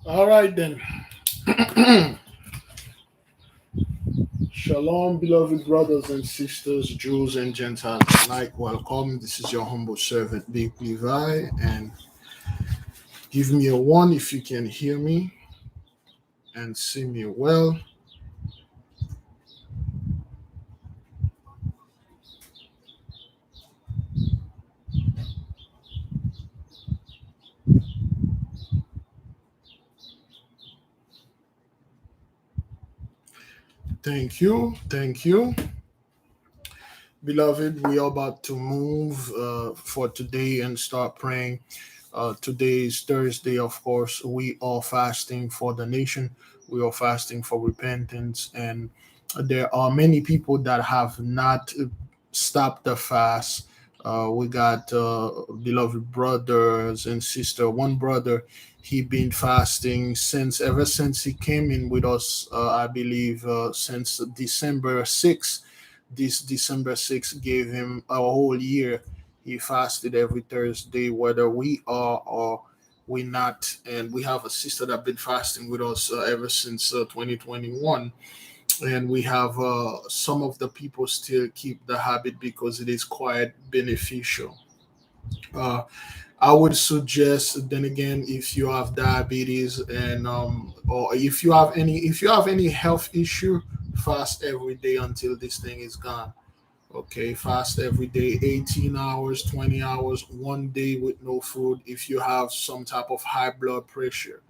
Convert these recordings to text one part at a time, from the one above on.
All right then. Shalom, beloved brothers and sisters, Jews and Gentiles alike. Welcome. This is your humble servant, Big Levi, and give me a one if you can hear me and see me well. Thank you. Thank you. Beloved, we are about to move for today and start praying. Today is Thursday, of course. We are fasting for the nation. We are fasting for repentance. And there are many people that have not stopped the fast. We got beloved brothers and sister. One brother, he been fasting since ever since he came in with us. I believe since December 6th. This December 6th gave him a whole year. He fasted every Thursday, whether we are or we not. And we have a sister that been fasting with us ever since 2021. And we have some of the people still keep the habit because it is quite beneficial. Uh, I would suggest, then again, if you have diabetes and or if you have any health issue, fast every day until this thing is gone. Okay, fast every day, 18 hours, 20 hours, one day with no food. If you have some type of high blood pressure,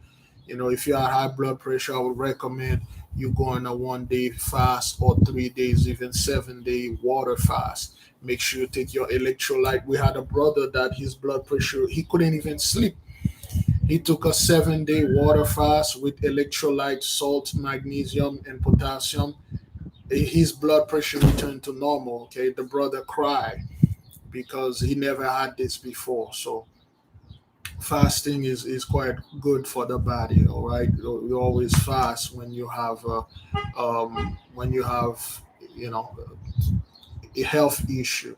if you have high blood pressure, I would recommend you go on a 1 day fast or 3 days, even 7 day water fast. Make sure you take your electrolyte. We had a brother that his blood pressure, he couldn't even sleep. He took a 7 day water fast with electrolyte, salt, magnesium, and potassium. His blood pressure returned to normal. Okay, the brother cried because he never had this before. So fasting is quite good for the body. All right, you always fast when you have you know a health issue.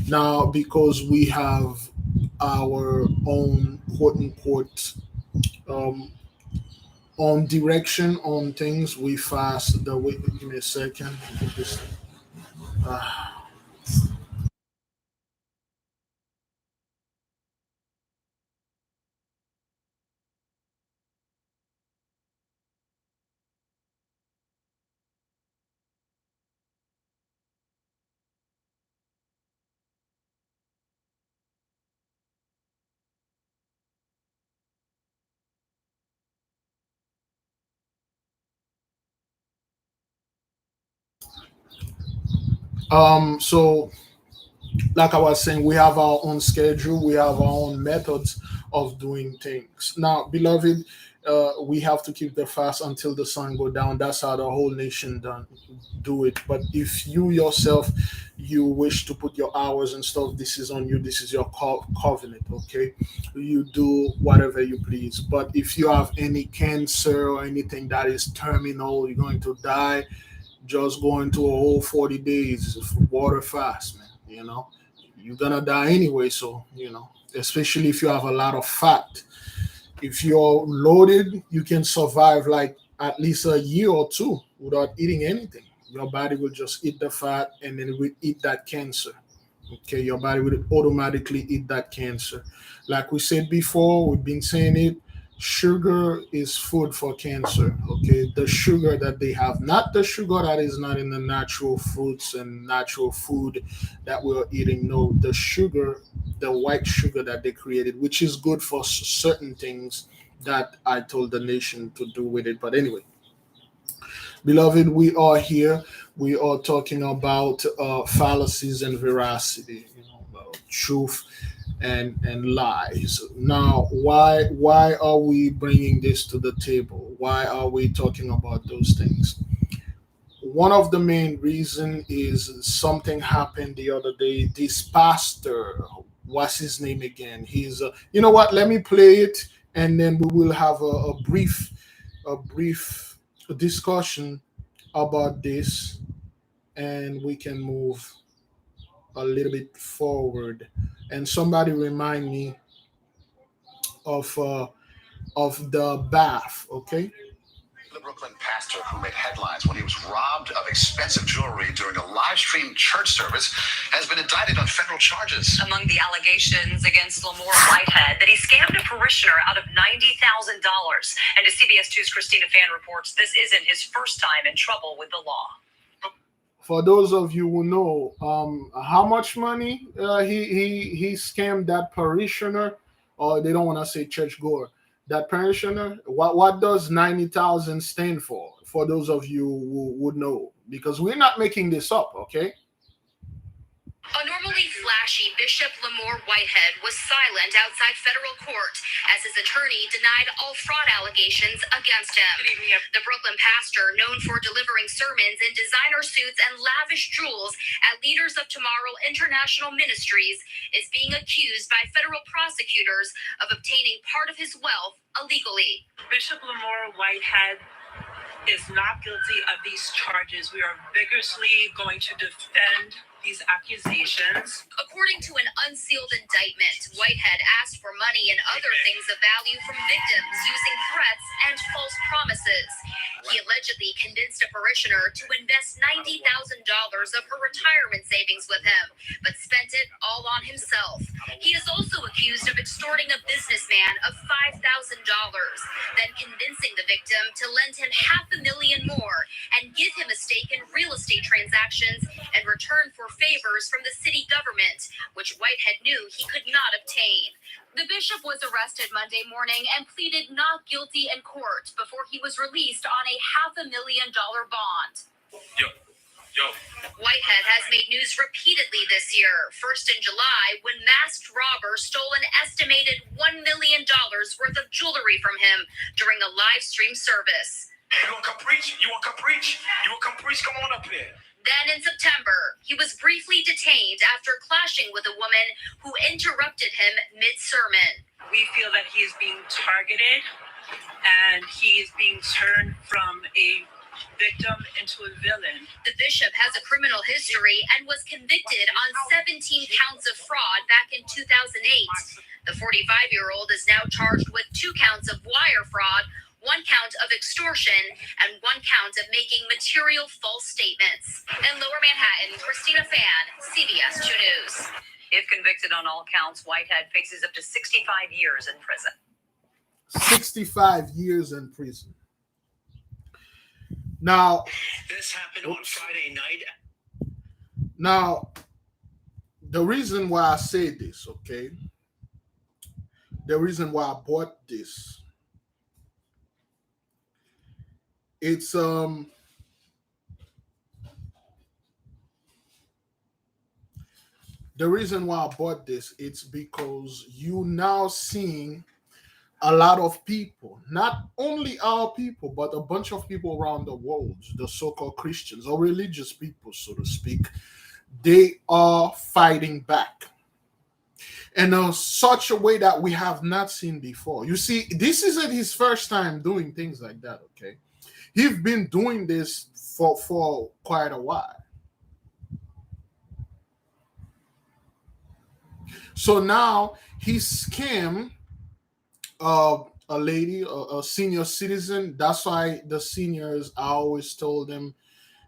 Now, because we have our own quote unquote um, on direction on things, we fast the way. Give me a second. Just, uh, so like I was saying, we have our own schedule, we have our own methods of doing things. Now, beloved, we have to keep the fast until the sun go down. That's how the whole nation done do it. But if you yourself you wish to put your hours and stuff, this is on you. This is your covenant. Okay, you do whatever you please. But if you have any cancer or anything that is terminal, you're going to die. Just go into a whole 40 days of water fast, man. You're gonna die anyway. So, especially if you have a lot of fat. If you're loaded, you can survive like at least a year or two without eating anything. Your body will just eat the fat and then it will eat that cancer. Okay, your body will automatically eat that cancer. Like we said before, we've been saying it. Sugar is food for cancer. Okay, the sugar that they have, not the sugar that is not in the natural fruits and natural food that we're eating. No, the sugar, the white sugar that they created, which is good for certain things that I told the nation to do with it. But anyway, beloved, we are here. We are talking about fallacies and veracity, truth and lies. Now, why are we bringing this to the table? Why are we talking about those things? One of the main reason is something happened the other day. This pastor, what's his name again? He's you know what? Let me play it, and then we will have a brief discussion about this, and we can move a little bit forward. And somebody remind me of of the bath. Okay. The Brooklyn pastor who made headlines when he was robbed of expensive jewelry during a live stream church service has been indicted on federal charges. Among the allegations against Lamore Whitehead, that he scammed a parishioner out of $90,000. And as CBS 2's Christina Fan reports, this isn't his first time in trouble with the law. For those of you who know, how much money he scammed that parishioner, or they don't want to say churchgoer, that parishioner. What does 90,000 stand for? For those of you who would know, because we're not making this up, okay? A normally flashy Bishop Lamore Whitehead was silent outside federal court as his attorney denied all fraud allegations against him. The Brooklyn pastor, known for delivering sermons in designer suits and lavish jewels at Leaders of Tomorrow International Ministries, is being accused by federal prosecutors of obtaining part of his wealth illegally. Bishop Lamore Whitehead is not guilty of these charges. We are vigorously going to defend these accusations. According to an unsealed indictment, Whitehead asked for money and other things of value from victims using threats and false promises. He allegedly convinced a parishioner to invest $90,000 of her retirement savings with him, but spent it all on himself. He is also accused of extorting a businessman of $5,000, then convincing the victim to lend him $500,000 more and give him a stake in real estate transactions in return for favors from the city government, which Whitehead knew he could not obtain. The bishop was arrested Monday morning and pleaded not guilty in court before he was released on a $500,000 bond. Whitehead has made news repeatedly this year. First in July, when masked robbers stole an estimated $1 million worth of jewelry from him during a live stream service. You want to come preach? You want to come preach? You want to come preach? Come on up here. Then in September, he was briefly detained after clashing with a woman who interrupted him mid-sermon. We feel that he is being targeted and he is being turned from a victim into a villain. The bishop has a criminal history and was convicted on 17 counts of fraud back in 2008. The 45-year-old is now charged with 2 counts of wire fraud, 1 count of extortion, and 1 count of making material false statements. In Lower Manhattan, Christina Fan, CBS 2 News. If convicted on all counts, Whitehead faces up to 65 years in prison. 65 years in prison. Now, this happened on Friday night. Now, the reason why I say this, okay? The reason why I bought this, it's the reason why I bought this, it's because you now seeing a lot of people, not only our people, but a bunch of people around the world, the so-called Christians or religious people, so to speak, they are fighting back in such a way that we have not seen before. You see, this isn't his first time doing things like that, okay? He's been doing this for quite a while. So now he scammed a lady, a senior citizen. That's why the seniors, I always told them,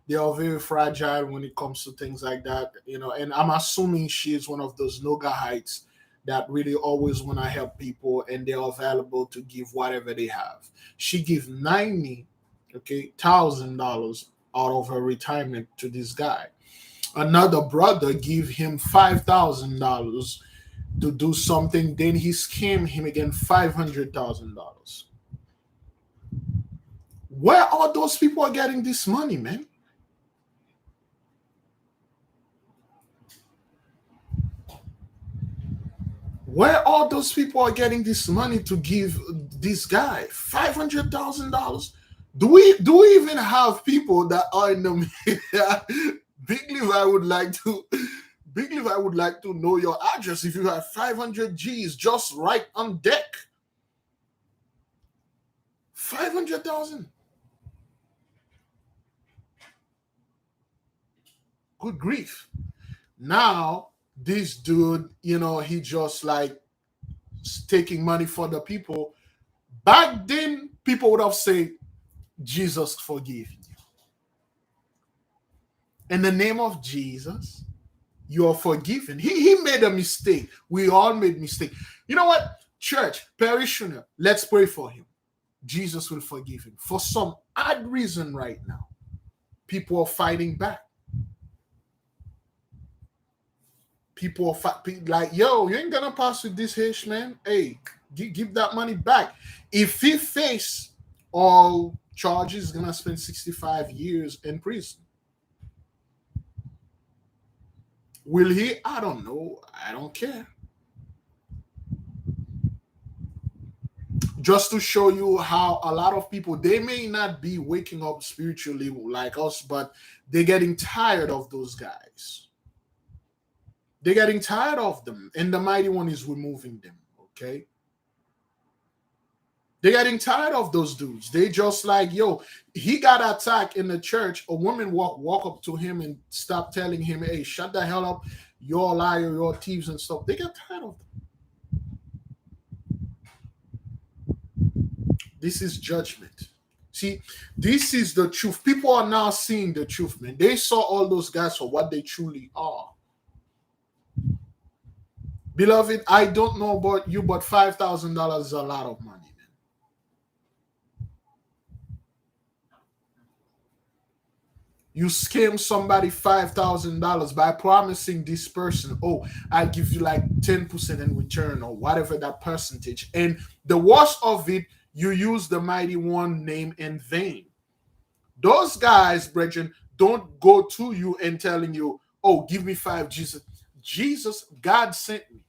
they are very fragile when it comes to things like that, you know. And I'm assuming she is one of those Nogahites that really always want to help people, and they are available to give whatever they have. She gave $90,000 out of her retirement to this guy. Another brother gave him $5,000 to do something. Then he scammed him again $500,000. Where are those people getting this money, man? Where all those people are getting this money to give this guy $500,000? Do we even have people that are in the media? Big Levi would like to know your address if you have 500 G's just right on deck. 500,000. Good grief. Now this dude, you know, he just like taking money for the people, Back then, people would have said, Jesus forgive you. In the name of Jesus, you are forgiven. He made a mistake. We all made mistake. You know what? Church, parishioner, let's pray for him. Jesus will forgive him. For some odd reason right now, people are fighting back. People are like, yo, you ain't gonna pass with this hash, man. Hey, give that money back. If he face all charges, he's gonna spend 65 years in prison. Will he? I don't know. I don't care. Just to show you how a lot of people, they may not be waking up spiritually like us, but they're getting tired of those guys. They're getting tired of them, and the mighty one is removing them. Okay, they're getting tired of those dudes. They just like, yo, he got attacked in the church. A woman walk up to him and stop telling him, hey, shut the hell up, you're a liar, you're thieves and stuff. They get tired of them. This is judgment. See, this is the truth. People are now seeing the truth, man. They saw all those guys for what they truly are. Beloved, I don't know about you, but $5,000 is a lot of money, man. You scam somebody $5,000 by promising this person, oh, I'll give you like 10% in return or whatever that percentage. And the worst of it, you use the mighty one name in vain. Those guys, brethren, don't go to you and telling you, oh, give me $5, Jesus. Jesus, God sent me.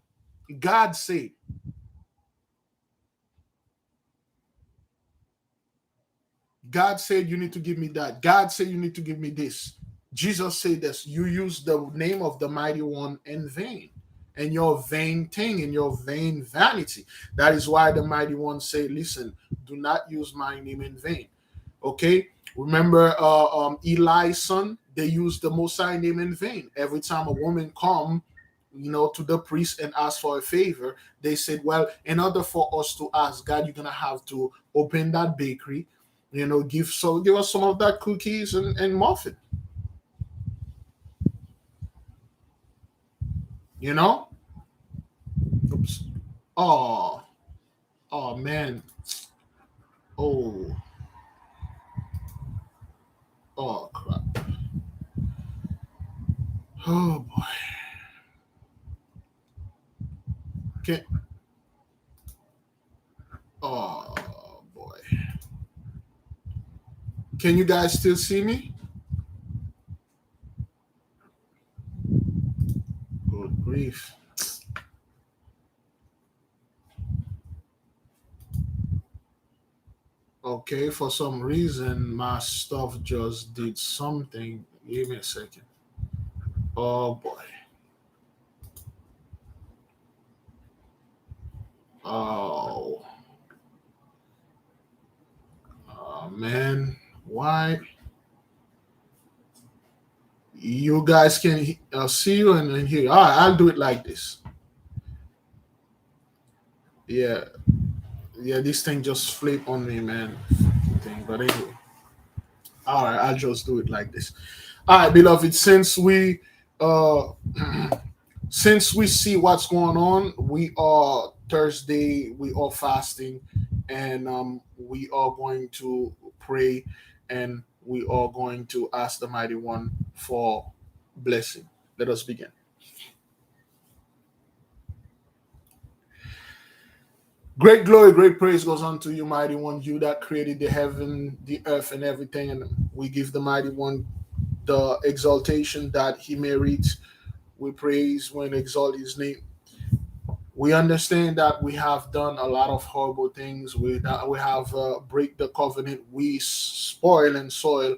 God said. God said you need to give me that. God said you need to give me this. Jesus said this. You use the name of the mighty one in vain. And your vain thing, and your vain vanity. That is why the mighty one say, listen, do not use my name in vain. Okay? Remember Eli's son? They used the Most High name in vain. Every time a woman come, to the priest and ask for a favor, they said, well, in order for us to ask God, you're going to have to open that bakery, give us some of that cookies and muffin. Oops. Oh man. Oh crap. Oh boy. Okay. Oh boy. Can you guys still see me? Good grief. Okay, for some reason my stuff just did something. Give me a second. Oh boy. Oh man. Why? You guys can see you and hear. All right, I'll do it like this. Yeah, this thing just flipped on me, man. But anyway, all right, I'll just do it like this. All right, beloved, since we see what's going on, we are Thursday, we are fasting, and we are going to pray, and we are going to ask the mighty one for blessing. Let us begin. Great glory, great praise goes unto you, mighty one, you that created the heaven, the earth, and everything. And we give the mighty one the exaltation that he merits. We praise when exalt his name. We understand that we have done a lot of horrible things. We have break the covenant. We spoil and soil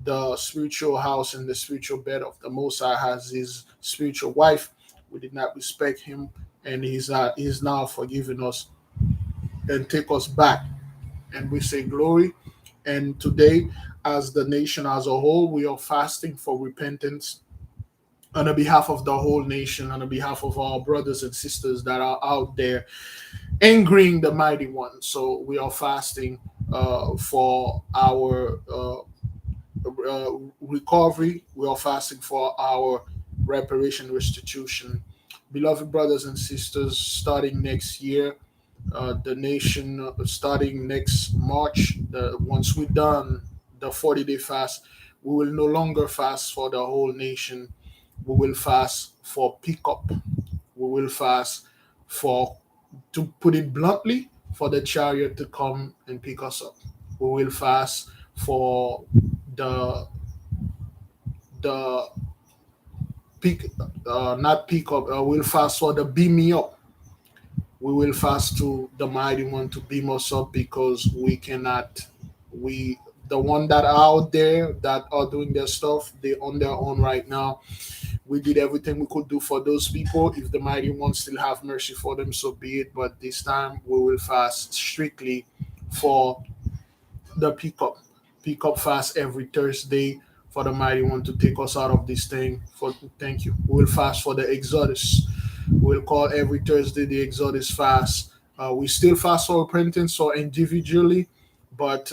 the spiritual house and the spiritual bed of the Most High as his spiritual wife. We did not respect him, and he's now forgiving us and take us back. And we say glory. And today, as the nation as a whole, we are fasting for repentance. on the behalf of the whole nation, on the behalf of our brothers and sisters that are out there angering the mighty one. So we are fasting for our recovery. We are fasting for our reparation, restitution. Beloved brothers and sisters, starting next year, the nation starting next March, once we're done the 40-day fast, we will no longer fast for the whole nation. We will fast for pickup. We will fast for, to put it bluntly, for the chariot to come and pick us up. We will fast for the the pick, not pick up. We'll fast for the beam me up. We will fast to the mighty one to beam us up, because we cannot, we, the one that are out there that are doing their stuff, they on their own right now. We did everything we could do for those people. If the mighty one still have mercy for them, so be it. But this time we will fast strictly for the pick up fast every Thursday, for the mighty one to take us out of this thing. For, thank you. We will fast for the Exodus. We'll call every Thursday the Exodus fast. We still fast for repentance or individually, but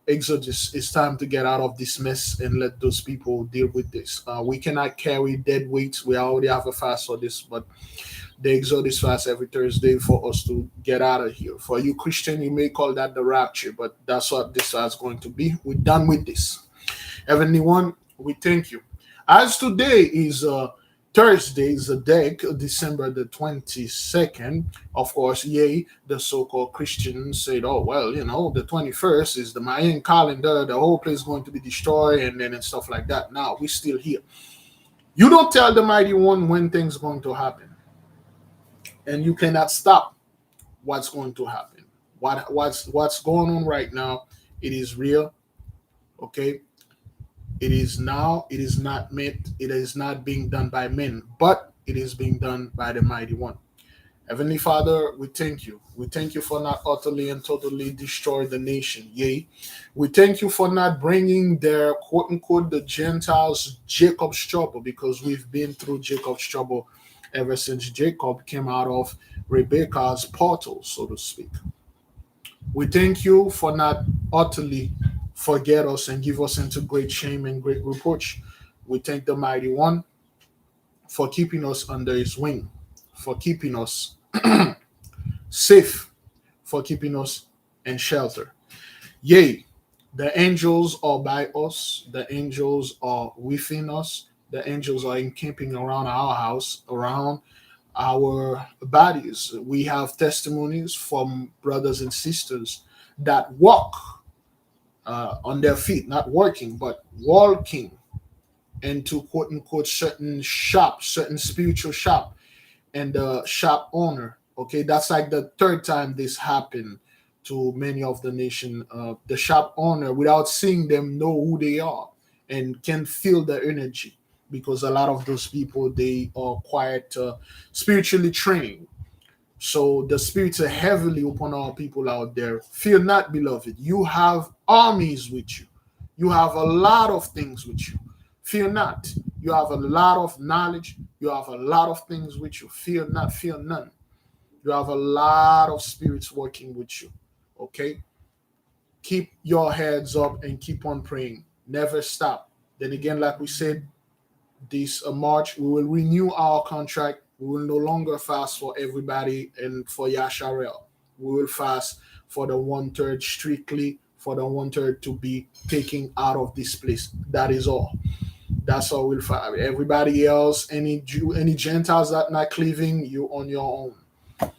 Exodus, it's time to get out of this mess and let those people deal with this. We cannot carry dead weights. We already have a fast for this, but the Exodus fast every Thursday for us to get out of here. For you Christian, you may call that the rapture, but that's what this fast is going to be. We're done with this. Heavenly One, we thank you. As today is Thursday, is the day, December the 22nd. Of course, yea, the so-called Christians said, oh, well, the 21st is the Mayan calendar. The whole place is going to be destroyed and stuff like that. Now, we're still here. You don't tell the mighty one when things are going to happen. And you cannot stop what's going to happen. What's going on right now, it is real. Okay, it is now. It is not meant. It is not being done by men, but it is being done by the mighty one. Heavenly Father, we thank you. We thank you for not utterly and totally destroy the nation. Yea, we thank you for not bringing their quote unquote the Gentiles Jacob's trouble, because we've been through Jacob's trouble ever since Jacob came out of Rebekah's portal, so to speak. We thank you for not utterly forget us and give us into great shame and great reproach. We thank the mighty one for keeping us under his wing, for keeping us safe, for keeping us in shelter. Yea, the angels are by us, the angels are within us, the angels are encamping around our house, around our bodies. We have testimonies from brothers and sisters that walk on their feet, not working, but walking into quote unquote certain shop, certain spiritual shop, and the shop owner. Okay, that's like the third time this happened to many of the nation. The shop owner, without seeing them, know who they are and can feel the energy, because a lot of those people, they are quite spiritually trained. So the spirits are heavily upon our people out there. Fear not, beloved. You have armies with you. You have a lot of things with you. Fear not. You have a lot of knowledge. You have a lot of things with you. Fear not, fear none. You have a lot of spirits working with you. Okay? Keep your heads up and keep on praying. Never stop. Then again, like we said, this March, we will renew our contract. We will no longer fast for everybody and for Yasharel. We will fast for the 1/3, strictly for the 1/3 to be taken out of this place. That is all. That's all we'll fast. Everybody else, any Jew, any Gentiles that not cleaving, you on your own.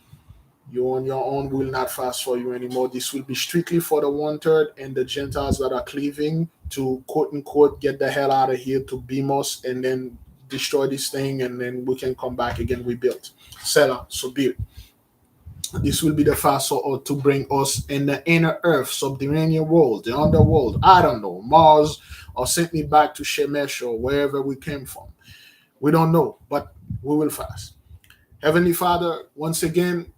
You on your own, will not fast for you anymore. This will be strictly for the 1/3 and the Gentiles that are cleaving to quote unquote get the hell out of here to beam us and then destroy this thing, and then we can come back again rebuilt. Selah, so be it. This will be the fast to bring us in the inner earth, subterranean world, the underworld, I don't know, Mars, or sent me back to Shemesh or wherever we came from. We don't know, but we will fast. Heavenly Father, once again,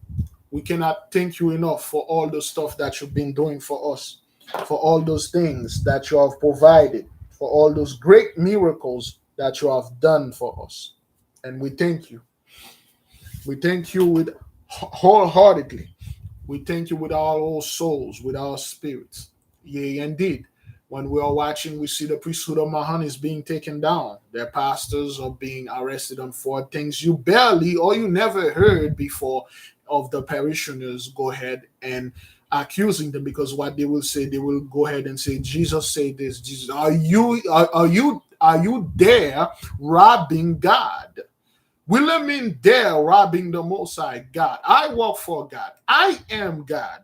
we cannot thank you enough for all the stuff that you've been doing for us, for all those things that you have provided, for all those great miracles that you have done for us. And we thank you. We thank you with wholeheartedly. We thank you with our souls, with our spirits. Yea, indeed. When we are watching, we see the priesthood of Mahan is being taken down. Their pastors are being arrested on for things you barely or you never heard before of the parishioners go ahead and accusing them, because what they will say, they will go ahead and say, Jesus said this. Jesus, are you there robbing God? William there robbing the Most High God. I work for God. I am God.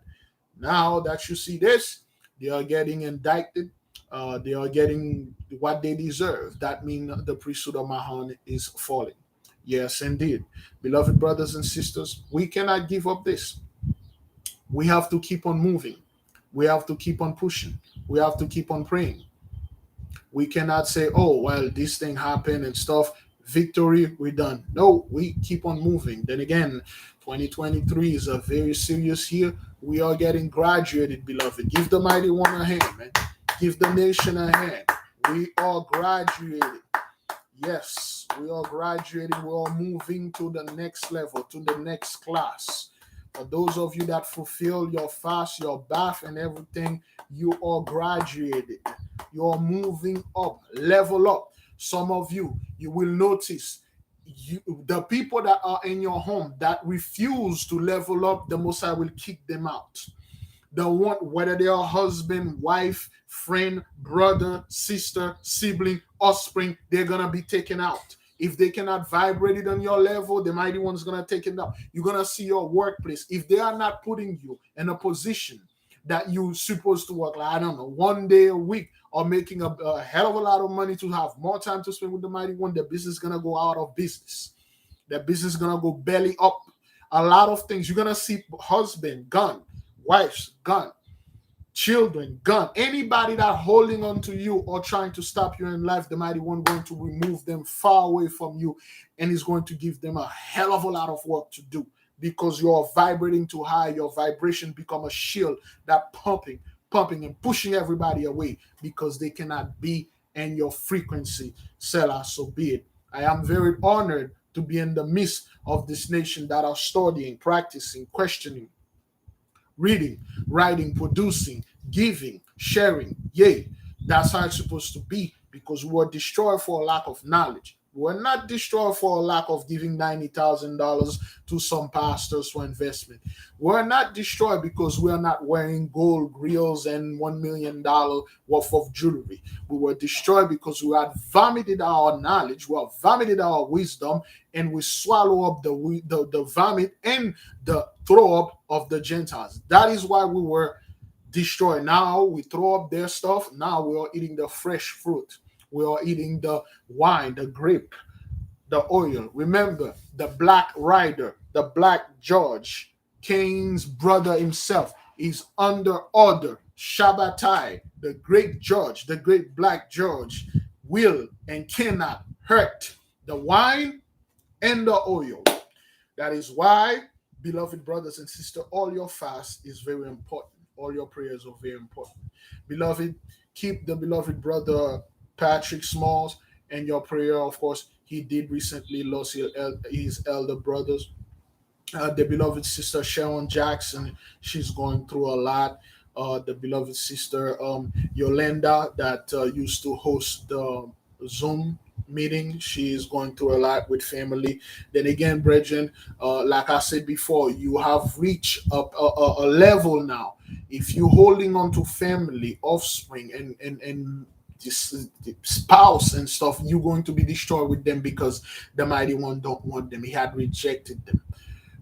Now that you see this, they are getting indicted. They are getting what they deserve. That means the priesthood of Mahan is falling. Yes, indeed. Beloved brothers and sisters, we cannot give up this. We have to keep on moving. We have to keep on pushing. We have to keep on praying. We cannot say, oh, well, this thing happened and stuff. Victory, we're done. No, we keep on moving. Then again, 2023 is a very serious year. We are getting graduated, beloved. Give the mighty one a hand, man. Give the nation a hand. We are graduated. Yes, we are graduating. We are moving to the next level, to the next class. For those of you that fulfill your fast, your bath, and everything, you are graduated. You are moving up, level up. Some of you, you will notice the people that are in your home that refuse to level up, the Messiah will kick them out. The one, whether they are husband, wife, friend, brother, sister, sibling, offspring, they're gonna be taken out. If they cannot vibrate it on your level, the mighty one's gonna take it down. You're gonna see your workplace. If they are not putting you in a position that you're supposed to work, like, I don't know, 1 day a week, or making a hell of a lot of money to have more time to spend with the mighty one, the business is gonna go out of business. The business is gonna go belly up. A lot of things. You're gonna see husband gone, wives gone, children gone. Anybody that holding on to you or trying to stop you in life, the mighty one going to remove them far away from you, and is going to give them a hell of a lot of work to do, because you're vibrating too high. Your vibration become a shield that pumping and pushing everybody away, because they cannot be in your frequency. Selah, so be it. I am very honored to be in the midst of this nation that are studying, practicing, questioning, reading, writing, producing, giving, sharing. Yay, that's how it's supposed to be, because we were destroyed for a lack of knowledge. We were not destroyed for a lack of giving $90,000 to some pastors for investment. We're not destroyed because we're not wearing gold grills and $1 million worth of jewelry. We were destroyed because we had vomited our knowledge, we have vomited our wisdom, and we swallow up the vomit and the throw up of the Gentiles. That is why we were destroyed. Now we throw up their stuff. Now we are eating the fresh fruit. We are eating the wine, the grape, the oil. Remember, the black rider, the black judge, Cain's brother himself, is under order. Shabbatai, the great judge, the great black judge, will and cannot hurt the wine and the oil. That is why, beloved brothers and sisters, all your fast is very important. All your prayers are very important. Beloved, keep the beloved brother Patrick Smalls and your prayer. Of course, he did recently lose his elder brothers. The beloved sister Sharon Jackson, she's going through a lot. The beloved sister Yolanda, that used to host the Zoom meeting, she is going through a lot with family. Then again, brethren, like I said before, you have reached a level now. If you're holding on to family, offspring, and this spouse and stuff, you're going to be destroyed with them, because the mighty one don't want them. He had rejected them.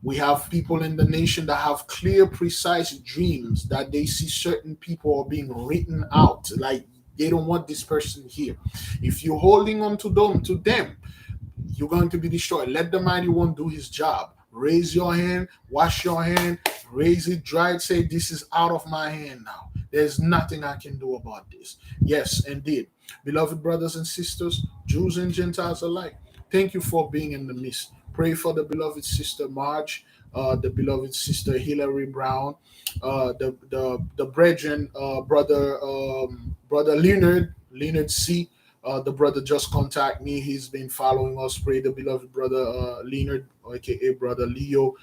We have people in the nation that have clear, precise dreams that they see certain people are being written out, like they don't want this person here. If you're holding on to them, you're going to be destroyed. Let the mighty one do his job. Raise your hand, wash your hand, raise it, dry it, say, this is out of my hand now. There's nothing I can do about this. Yes, indeed. Beloved brothers and sisters, Jews and Gentiles alike, thank you for being in the midst. Pray for the beloved sister Marge, the beloved sister Hillary Brown, the brethren, brother Leonard C., The brother just contact me. He's been following us. Pray the beloved brother Leonard, aka brother Leo,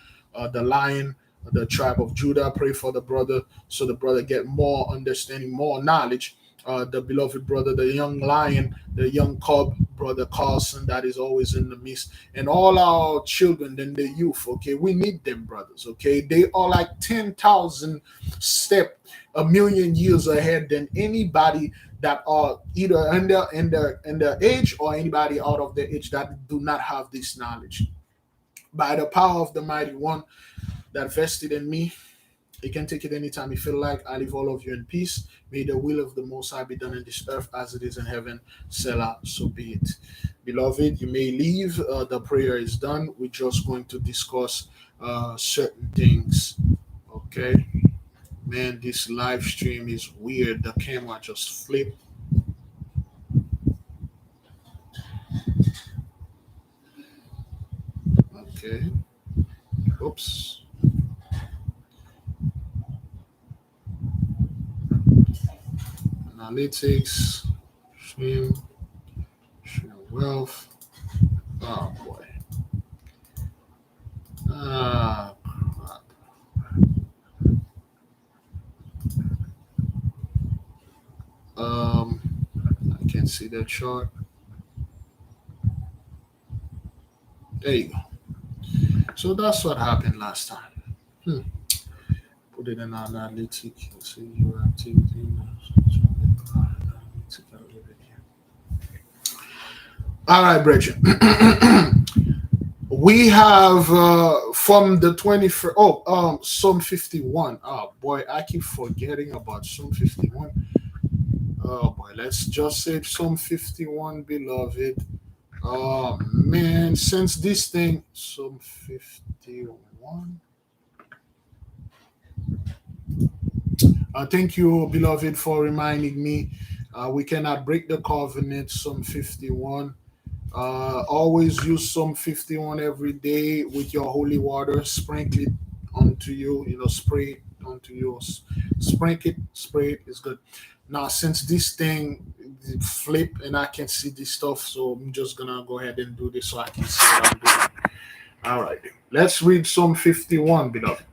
the lion, the tribe of Judah. Pray for the brother so the brother get more understanding, more knowledge. The beloved brother, the young lion, the young cub, brother Carlson, that is always in the midst, and all our children and the youth. Okay, we need them, brothers. Okay, they are like 10,000 step, a million years ahead than anybody that are either in their age or anybody out of their age that do not have this knowledge. By the power of the mighty one that vested in me, you can take it anytime you feel like. I leave all of you in peace. May the will of the Most High be done in this earth as it is in heaven. Selah, so be it. Beloved, you may leave. The prayer is done. We're just going to discuss certain things. Okay? Man, this live stream is weird. The camera just flipped. Okay. Oops. Analytics. Stream. Wealth. Oh boy. Ah, crap. I can't see that chart. There you go. So that's what happened last time. Hmm. Put it in analytic. See your activity. All right, Bridget. We have from the 21st. Oh, Psalm 51. Oh boy, I keep forgetting about Psalm 51. Oh boy, let's just say Psalm 51, beloved. Oh man, since this thing, Psalm 51. Thank you, beloved, for reminding me. We cannot break the covenant, Psalm 51. Always use Psalm 51 every day with your holy water. Sprinkle it onto you, spray it onto you. Sprinkle it, spray it is good. Now, since this thing flip and I can see this stuff, so I'm just gonna go ahead and do this so I can see what I'm doing. All right, let's read Psalm 51, beloved.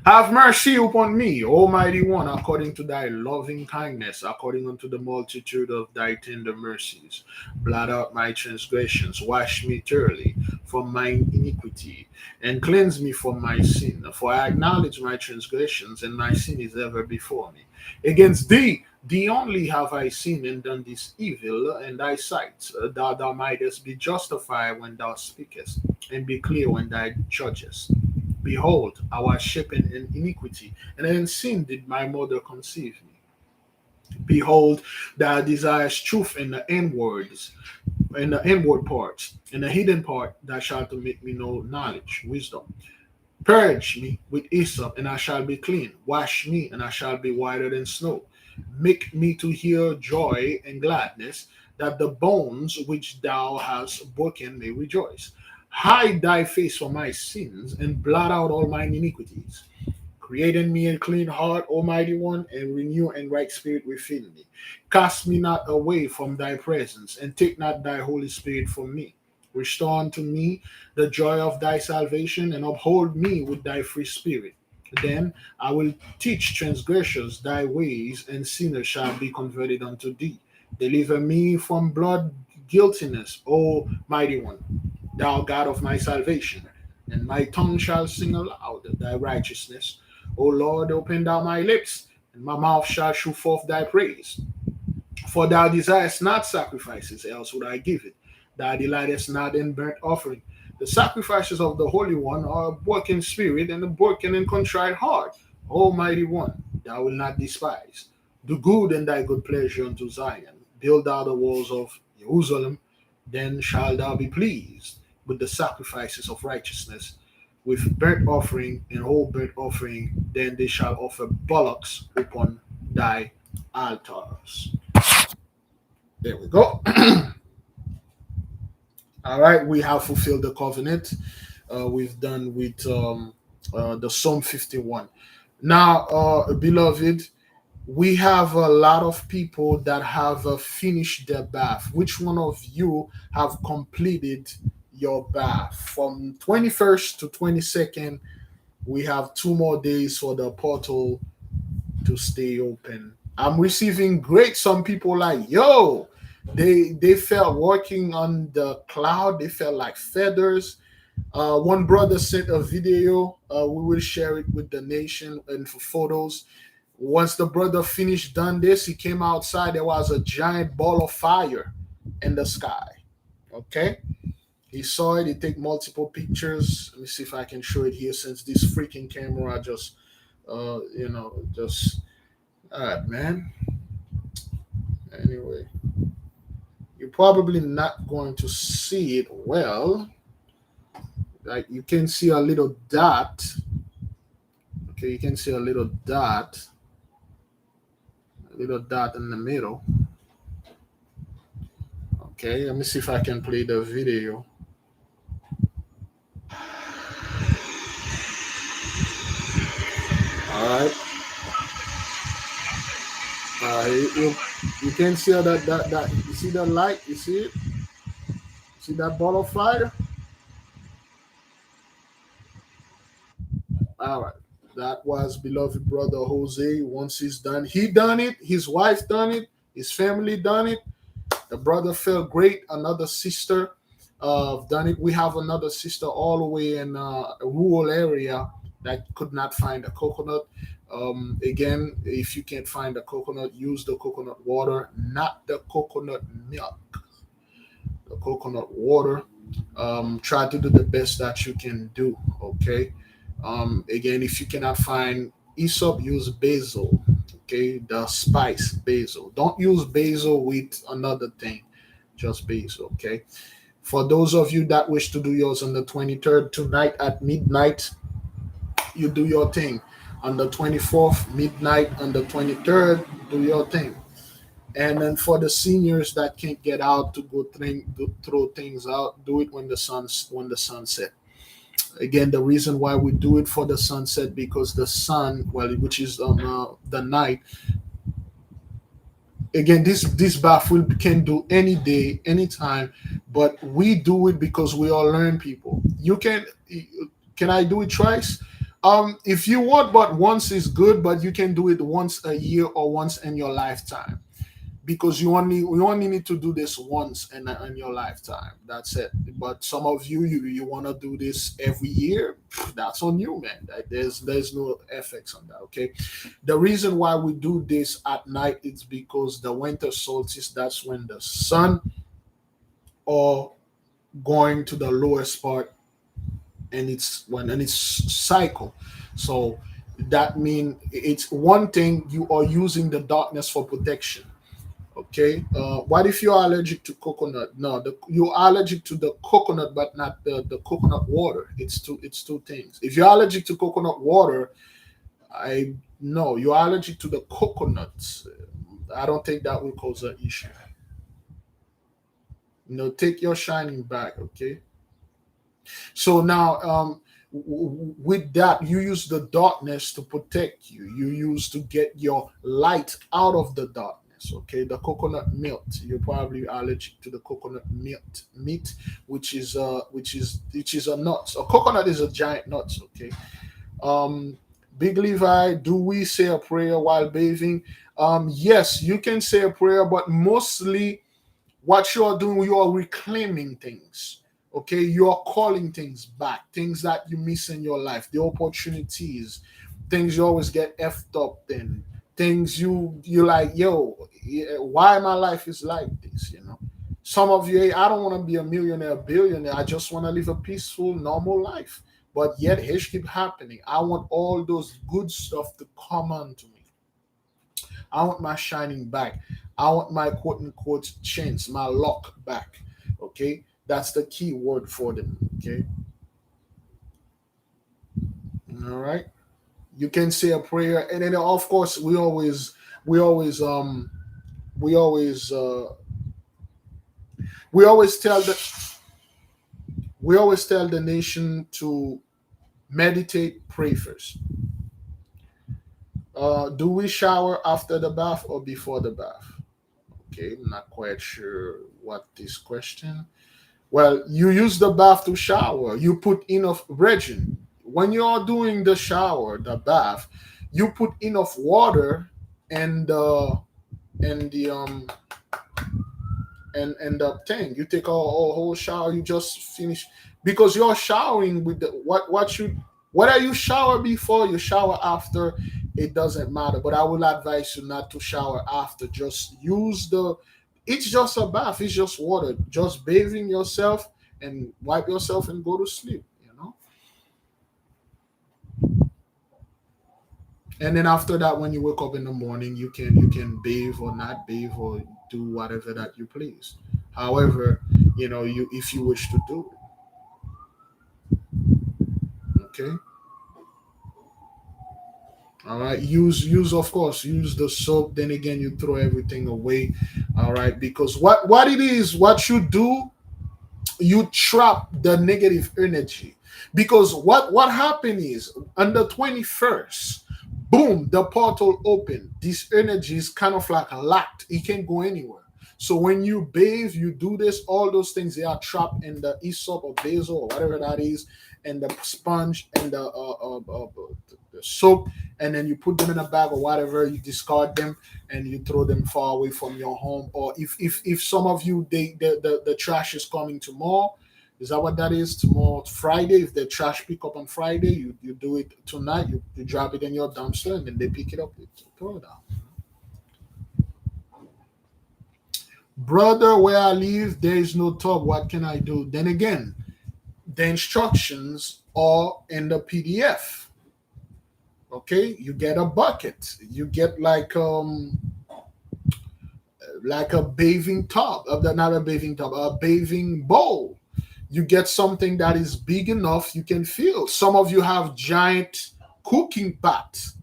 Have mercy upon me, Almighty One, according to thy loving kindness, according unto the multitude of thy tender mercies. Blot out my transgressions, wash me thoroughly from mine iniquity, and cleanse me from my sin. For I acknowledge my transgressions, and my sin is ever before me. Against thee only have I sinned and done this evil in thy sight, that thou mightest be justified when thou speakest, and be clear when thou judgest. Behold, I was shapen in iniquity, and in sin did my mother conceive me. Behold, thou desirest truth in the inward parts, in the hidden part thou shalt make me know knowledge, wisdom. Purge me with hyssop, and I shall be clean. Wash me, and I shall be whiter than snow. Make me to hear joy and gladness, that the bones which thou hast broken may rejoice. Hide thy face from my sins, and blot out all mine iniquities. Create in me a clean heart, Almighty One, and renew a right spirit within me. Cast me not away from thy presence, and take not thy Holy Spirit from me. Restore unto me the joy of thy salvation, and uphold me with thy free spirit. Then I will teach transgressors thy ways, and sinners shall be converted unto thee. Deliver me from blood guiltiness, O mighty one, thou God of my salvation, and my tongue shall sing aloud thy righteousness. O Lord, open thou my lips, and my mouth shall shew forth thy praise. For thou desirest not sacrifices, else would I give it. Thou delightest not in burnt offering. The sacrifices of the Holy One are a broken spirit and a broken and contrite heart. Almighty One, thou wilt not despise. Do good in thy good pleasure unto Zion. Build thou the walls of Jerusalem. Then shalt thou be pleased with the sacrifices of righteousness, with burnt offering and whole burnt offering. Then they shall offer bullocks upon thy altars. There we go. All right, we have fulfilled the covenant. We've done with the Psalm 51. Now, beloved, We have a lot of people that have finished their bath. Which one of you have completed your bath? From 21st to 22nd, we have 2 more days for the portal to stay open. I'm receiving great. Some people like, yo, they felt working on the cloud. They felt like feathers. One brother sent a video. We will share it with the nation and for photos. Once the brother finished done this, he came outside. There was a giant ball of fire in the sky. Okay, he saw it. He take multiple pictures. Let me see if I can show it here. Since this freaking camera just, just all right, man. Anyway, you're probably not going to see it well. Like you can see a little dot. Okay, you can see a little dot in the middle. Okay, let me see if I can play the video. All right. You can see that you see that light. You see it. See that ball of fire. All right. That was beloved brother Jose. Once he's done, he done it. His wife done it. His family done it. The brother felt great. Another sister done it. We have another sister all the way in a rural area that could not find a coconut. Again, if you can't find a coconut, use the coconut water, not the coconut milk. The coconut water. Try to do the best that you can do. Okay. Again, if you cannot find Aesop, use basil. Okay, the spice basil. Don't use basil with another thing, just basil. Okay. For those of you that wish to do yours on the 23rd tonight at midnight, you do your thing. On the 24th, midnight, on the 23rd, do your thing. And then for the seniors that can't get out to throw things out, do it when the sun set. Again, the reason why we do it for the sunset because the sun, well, which is the night. Again, this bath we can do any day, anytime, but we do it because we are learn people. You can I do it twice? If you want, but once is good, but you can do it once a year or once in your lifetime because you only need to do this once in your lifetime. That's it. But some of you want to do this every year. That's on you, man. There's no effects on that. Okay. The reason why we do this at night is because the winter solstice. That's when the sun or going to the lowest part and it's cycle. So that means it's one thing you are using the darkness for protection. Okay. What if you're allergic to coconut? No, you're allergic to the coconut, but not the coconut water. It's two things. If you're allergic to coconut water, I no, you're allergic to the coconuts. I don't think that will cause an issue. Take your shining back. Okay. So now, with that, you use the darkness to protect you. You use to get your light out of the darkness. Okay, the coconut milk. You're probably allergic to the coconut meat, which is a nut. A coconut is a giant nut. Okay. Um, Big Levi, do we say a prayer while bathing? Yes, you can say a prayer, but mostly what you are doing, you are reclaiming things. Okay, you are calling things back, things that you miss in your life, the opportunities, things you always get effed up in, things you like, yo, yeah, why my life is like this, Some of you, hey, I don't want to be a millionaire, billionaire. I just want to live a peaceful, normal life. But yet, it keep happening. I want all those good stuff to come onto me. I want my shining back. I want my quote unquote chance, my luck back. Okay, that's the key word for them. Okay, all right. You can say a prayer, and then of course we always we always uh, we always tell the nation to meditate, pray first. Do we shower after the bath or before the bath? Okay, I'm not quite sure what this question. Well, you use the bath to shower. You put enough virgin. When you're doing the shower, the bath, you put enough water and the and the thing. You take a whole shower. You just finish because you're showering with the what you whether you shower before you shower after, it doesn't matter. But I will advise you not to shower after. Just use the. It's just a bath. It's just water. Just bathing yourself and wipe yourself and go to sleep. And then after that, when you wake up in the morning, you can bathe or not bathe or do whatever that you please. However, you if you wish to do it. Okay. All right. Use of course use the soap. Then again, you throw everything away. All right. Because what it is, what you do, you trap the negative energy. Because what happened is on the 21st, boom, the portal opened. This energy is kind of like locked. It can't go anywhere. So when you bathe, you do this, all those things, they are trapped in the Aesop or basil or whatever that is, and the sponge and the soap, and then you put them in a bag or whatever, you discard them and you throw them far away from your home. Or if some of you, the trash is coming tomorrow. Is that what that is? Tomorrow, Friday. If the trash pick up on Friday, you do it tonight. You drop it in your dumpster, and then they pick it up. They throw it out. Brother, where I live, there is no tub. What can I do? Then again, the instructions are in the PDF. Okay, you get a bucket. You get like a bathing tub. Not a bathing tub, a bathing bowl. You get something that is big enough you can fill. Some of you have giant cooking pots.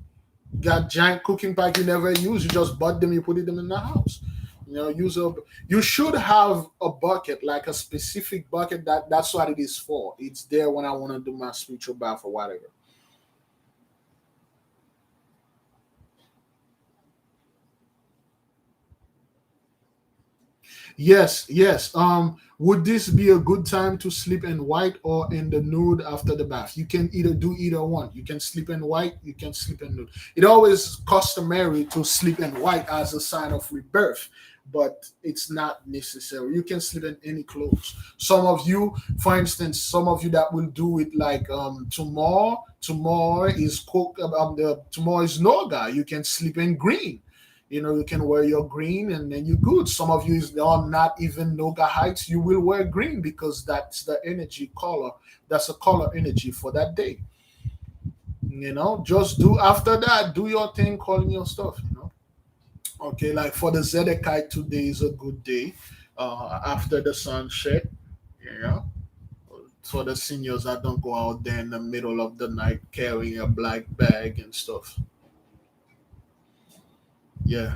Got giant cooking pot you never use. You just bought them, you put them in the house. You should have a bucket, like a specific bucket that's what it is for. It's there when I want to do my spiritual bath or whatever. Yes, yes. Would this be a good time to sleep in white or in the nude after the bath? You can either do either one. You can sleep in white, you can sleep in nude. It always customary to sleep in white as a sign of rebirth, but it's not necessary. You can sleep in any clothes. Some of you, for instance, some of you that will do it like tomorrow. Tomorrow is cook. The tomorrow is Noga. You can sleep in green. You can wear your green and then you're good. Some of you are not even Noga heights. You will wear green because that's the energy color. That's a color energy for that day. Just do after that, do your thing, calling your stuff. Okay, like for the Zedekiah, today is a good day. After the sunset, yeah. For the seniors that don't go out there in the middle of the night carrying a black bag and stuff. Yeah.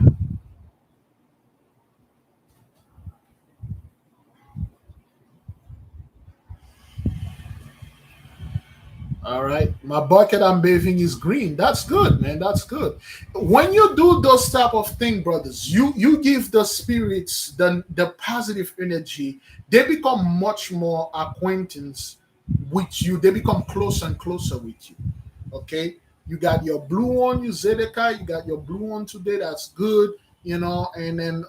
All right. My bucket I'm bathing is green. That's good, man. That's good. When you do those type of thing, brothers, you give the spirits the positive energy. They become much more acquaintance with you. They become closer and closer with you. Okay. You got your blue on, you Zedekiah. You got your blue on today. That's good. And then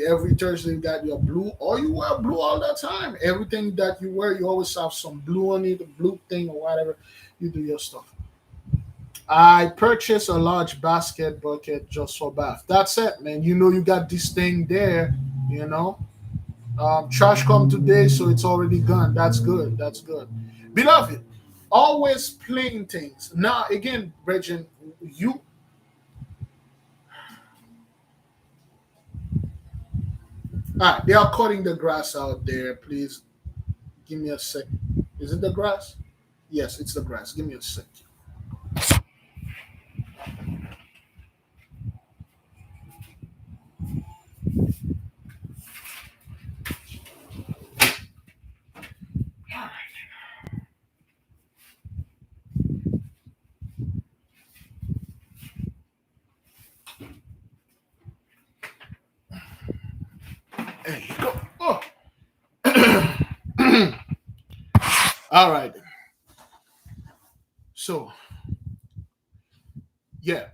every Thursday you got your blue, or you wear blue all the time. Everything that you wear, you always have some blue on it, a blue thing or whatever. You do your stuff. I purchased a large basket bucket just for bath. That's it, man. You got this thing there. You know, trash come today, so it's already gone. That's good. That's good, beloved. Always plain things. Now, again, Brethren, you. They are cutting the grass out there. Please give me a sec. Is it the grass? Yes, it's the grass. Give me a sec. There you go. Oh. All right. So, yeah,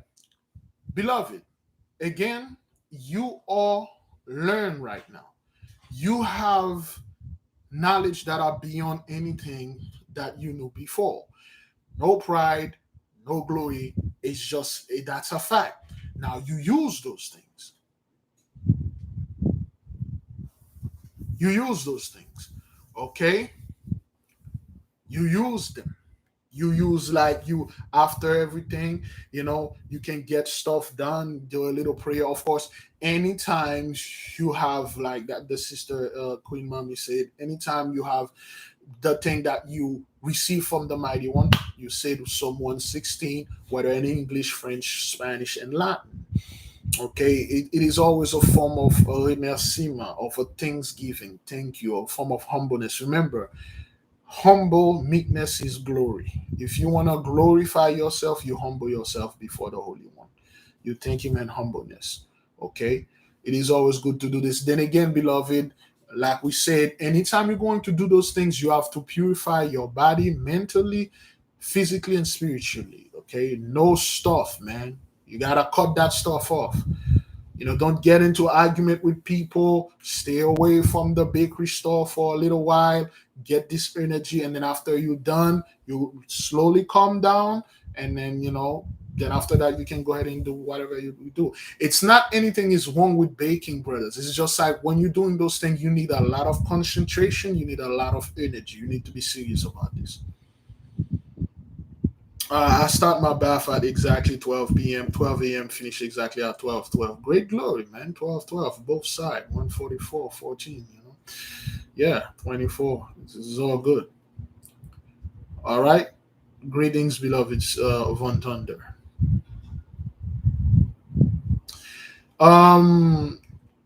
beloved, again, you all learn right now. You have knowledge that are beyond anything that you knew before. No pride, no glory. It's just that's a fact. Now you use those things. You use those things. Okay? You use them. You use like you after everything, you can get stuff done, do a little prayer. Of course, anytime you have like that, the sister Queen Mommy said, anytime you have the thing that you receive from the mighty one, you say to Psalm 116, whether in English, French, Spanish, and Latin. Okay, it is always a form of remerciement, of a thanksgiving, thank you, a form of humbleness. Remember, humble meekness is glory. If you want to glorify yourself, you humble yourself before the Holy One. You thank Him in humbleness. Okay, it is always good to do this. Then again, beloved, like we said, anytime you're going to do those things, you have to purify your body mentally, physically, and spiritually. Okay, no stuff, man. You gotta cut that stuff off. Don't get into argument with people. Stay away from the bakery store for a little while. Get this energy, and then after you're done, you slowly calm down, and then after that you can go ahead and do whatever you do. It's not anything is wrong with baking, brothers. It's just like when you're doing those things, you need a lot of concentration. You need a lot of energy. You need to be serious about this. I start my bath at exactly 12 p.m., 12 a.m., finish exactly at 12:12. Great glory, man. 12:12, both sides, 144, 14, Yeah, 24. This is all good. All right. Greetings, beloveds Von Thunder.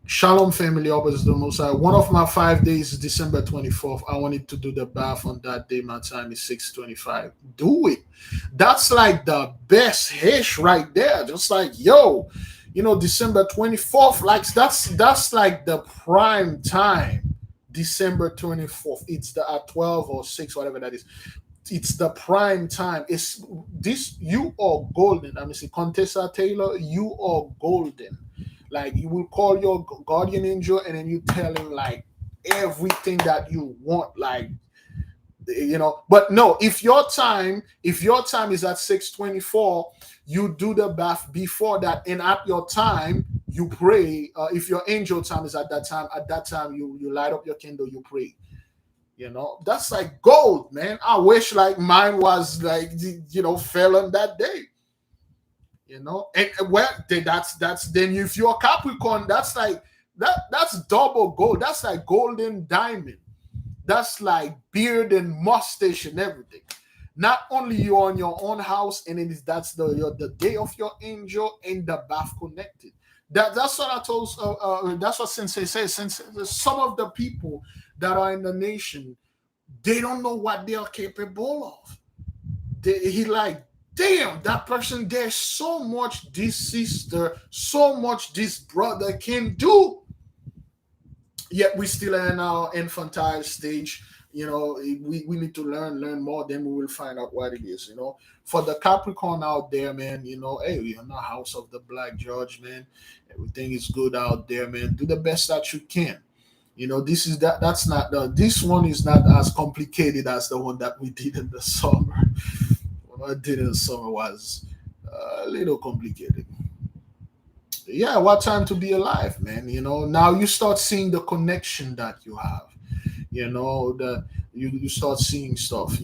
Shalom, family, always the most high. One of my 5 days is December 24th. I wanted to do the bath on that day. My time is 6:25. Do it. That's like the best hish right there. Just like, yo, December 24th, like that's like the prime time. December 24th. It's the at 12 or 6, whatever that is. It's the prime time. It's this, you are golden. I mean, see, Contessa Taylor, you are golden. Like, you will call your guardian angel, and then you tell him like everything that you want, like, But no, if your time is at 6:24, you do the bath before that, and at your time you pray. If your angel time is at that time you light up your candle, you pray. That's like gold, man. I wish like mine was like fell on that day. And well, that's then if you're a Capricorn, that's like that's double gold. That's like golden diamond. That's like beard and mustache and everything. Not only you on your own house, and then that's the day of your angel and the bath connected. That's what I told. That's what Sensei says. Since some of the people that are in the nation, they don't know what they are capable of. He like, damn, that person, there's so much this sister, so much this brother can do. Yet we still are in our infantile stage. We need to learn more, then we will find out what it is. For the Capricorn out there, man, hey, we're in the house of the Black Judge, man. Everything is good out there, man. Do the best that you can. That's not this one is not as complicated as the one that we did in the summer. What I did in the summer was a little complicated. Yeah, what time to be alive, man. Now you start seeing the connection that you have. You start seeing stuff.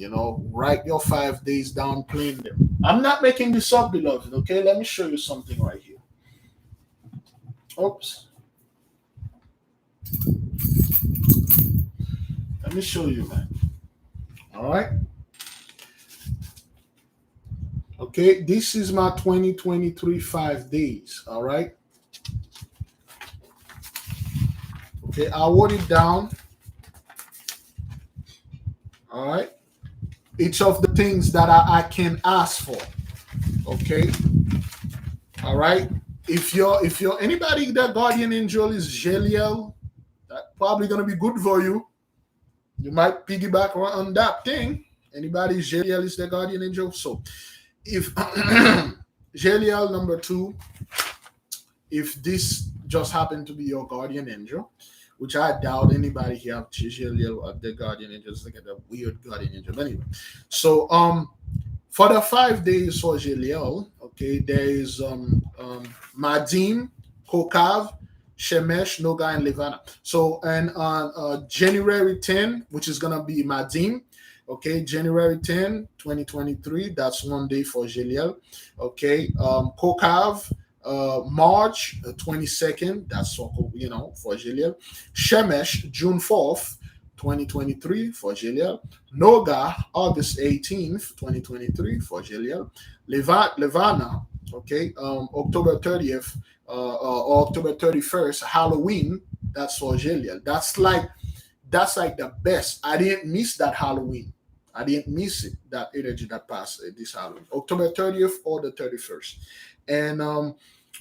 Write your 5 days down, plan them. I'm not making this up, beloved. Okay, let me show you something right here. Oops. Let me show you, man. All right. Okay, this is my 2023 5 days. All right. Okay, I wrote it down. All right. Each of the things that I can ask for. Okay. All right. If you're anybody, that guardian angel is Jeliel, probably gonna be good for you. You might piggyback on that thing. Anybody, Jeliel is the guardian angel. So if Jeliel number 2, if this just happened to be your guardian angel, which I doubt anybody here have Jeliel at the guardian angels, look at the weird guardian angel. But anyway, so for the 5 days for Jeliel, okay, there is Madim, Kokav, Shemesh, Noga, and Levana. So, and on January 10, which is going to be Madim, okay, January 10, 2023, that's one day for Jeliel. Okay, Kokav, March 22nd, that's for Jeliel. Shemesh, June 4th, 2023 for Jeliel. Noga, August 18th, 2023 for Jeliel. Levana, okay, October 30th or October 31st, Halloween, that's for Jeliel. That's like the best. I didn't miss that Halloween. I didn't miss it, that energy that passed this Halloween. October 30th or the 31st. And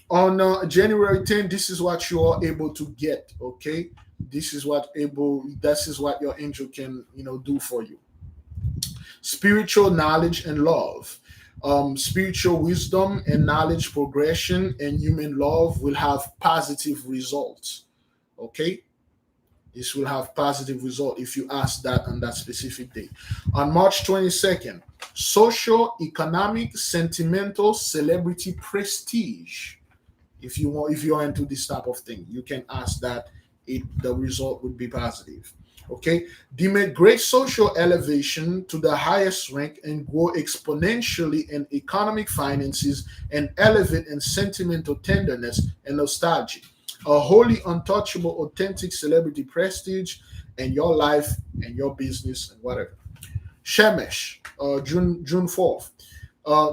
on January 10th, this is what you are able to get, okay? This is what your angel can do for you. Spiritual knowledge and love. Spiritual wisdom and knowledge progression and human love will have positive results. Okay? This will have positive result if you ask that on that specific day. On March 22nd, social, economic, sentimental, celebrity prestige. If you're into this type of thing, you can ask that the result would be positive. Okay, they make great social elevation to the highest rank and grow exponentially in economic finances and elevate in sentimental tenderness and nostalgia. A wholly untouchable, authentic celebrity prestige in your life and your business and whatever. Shemesh, June 4th.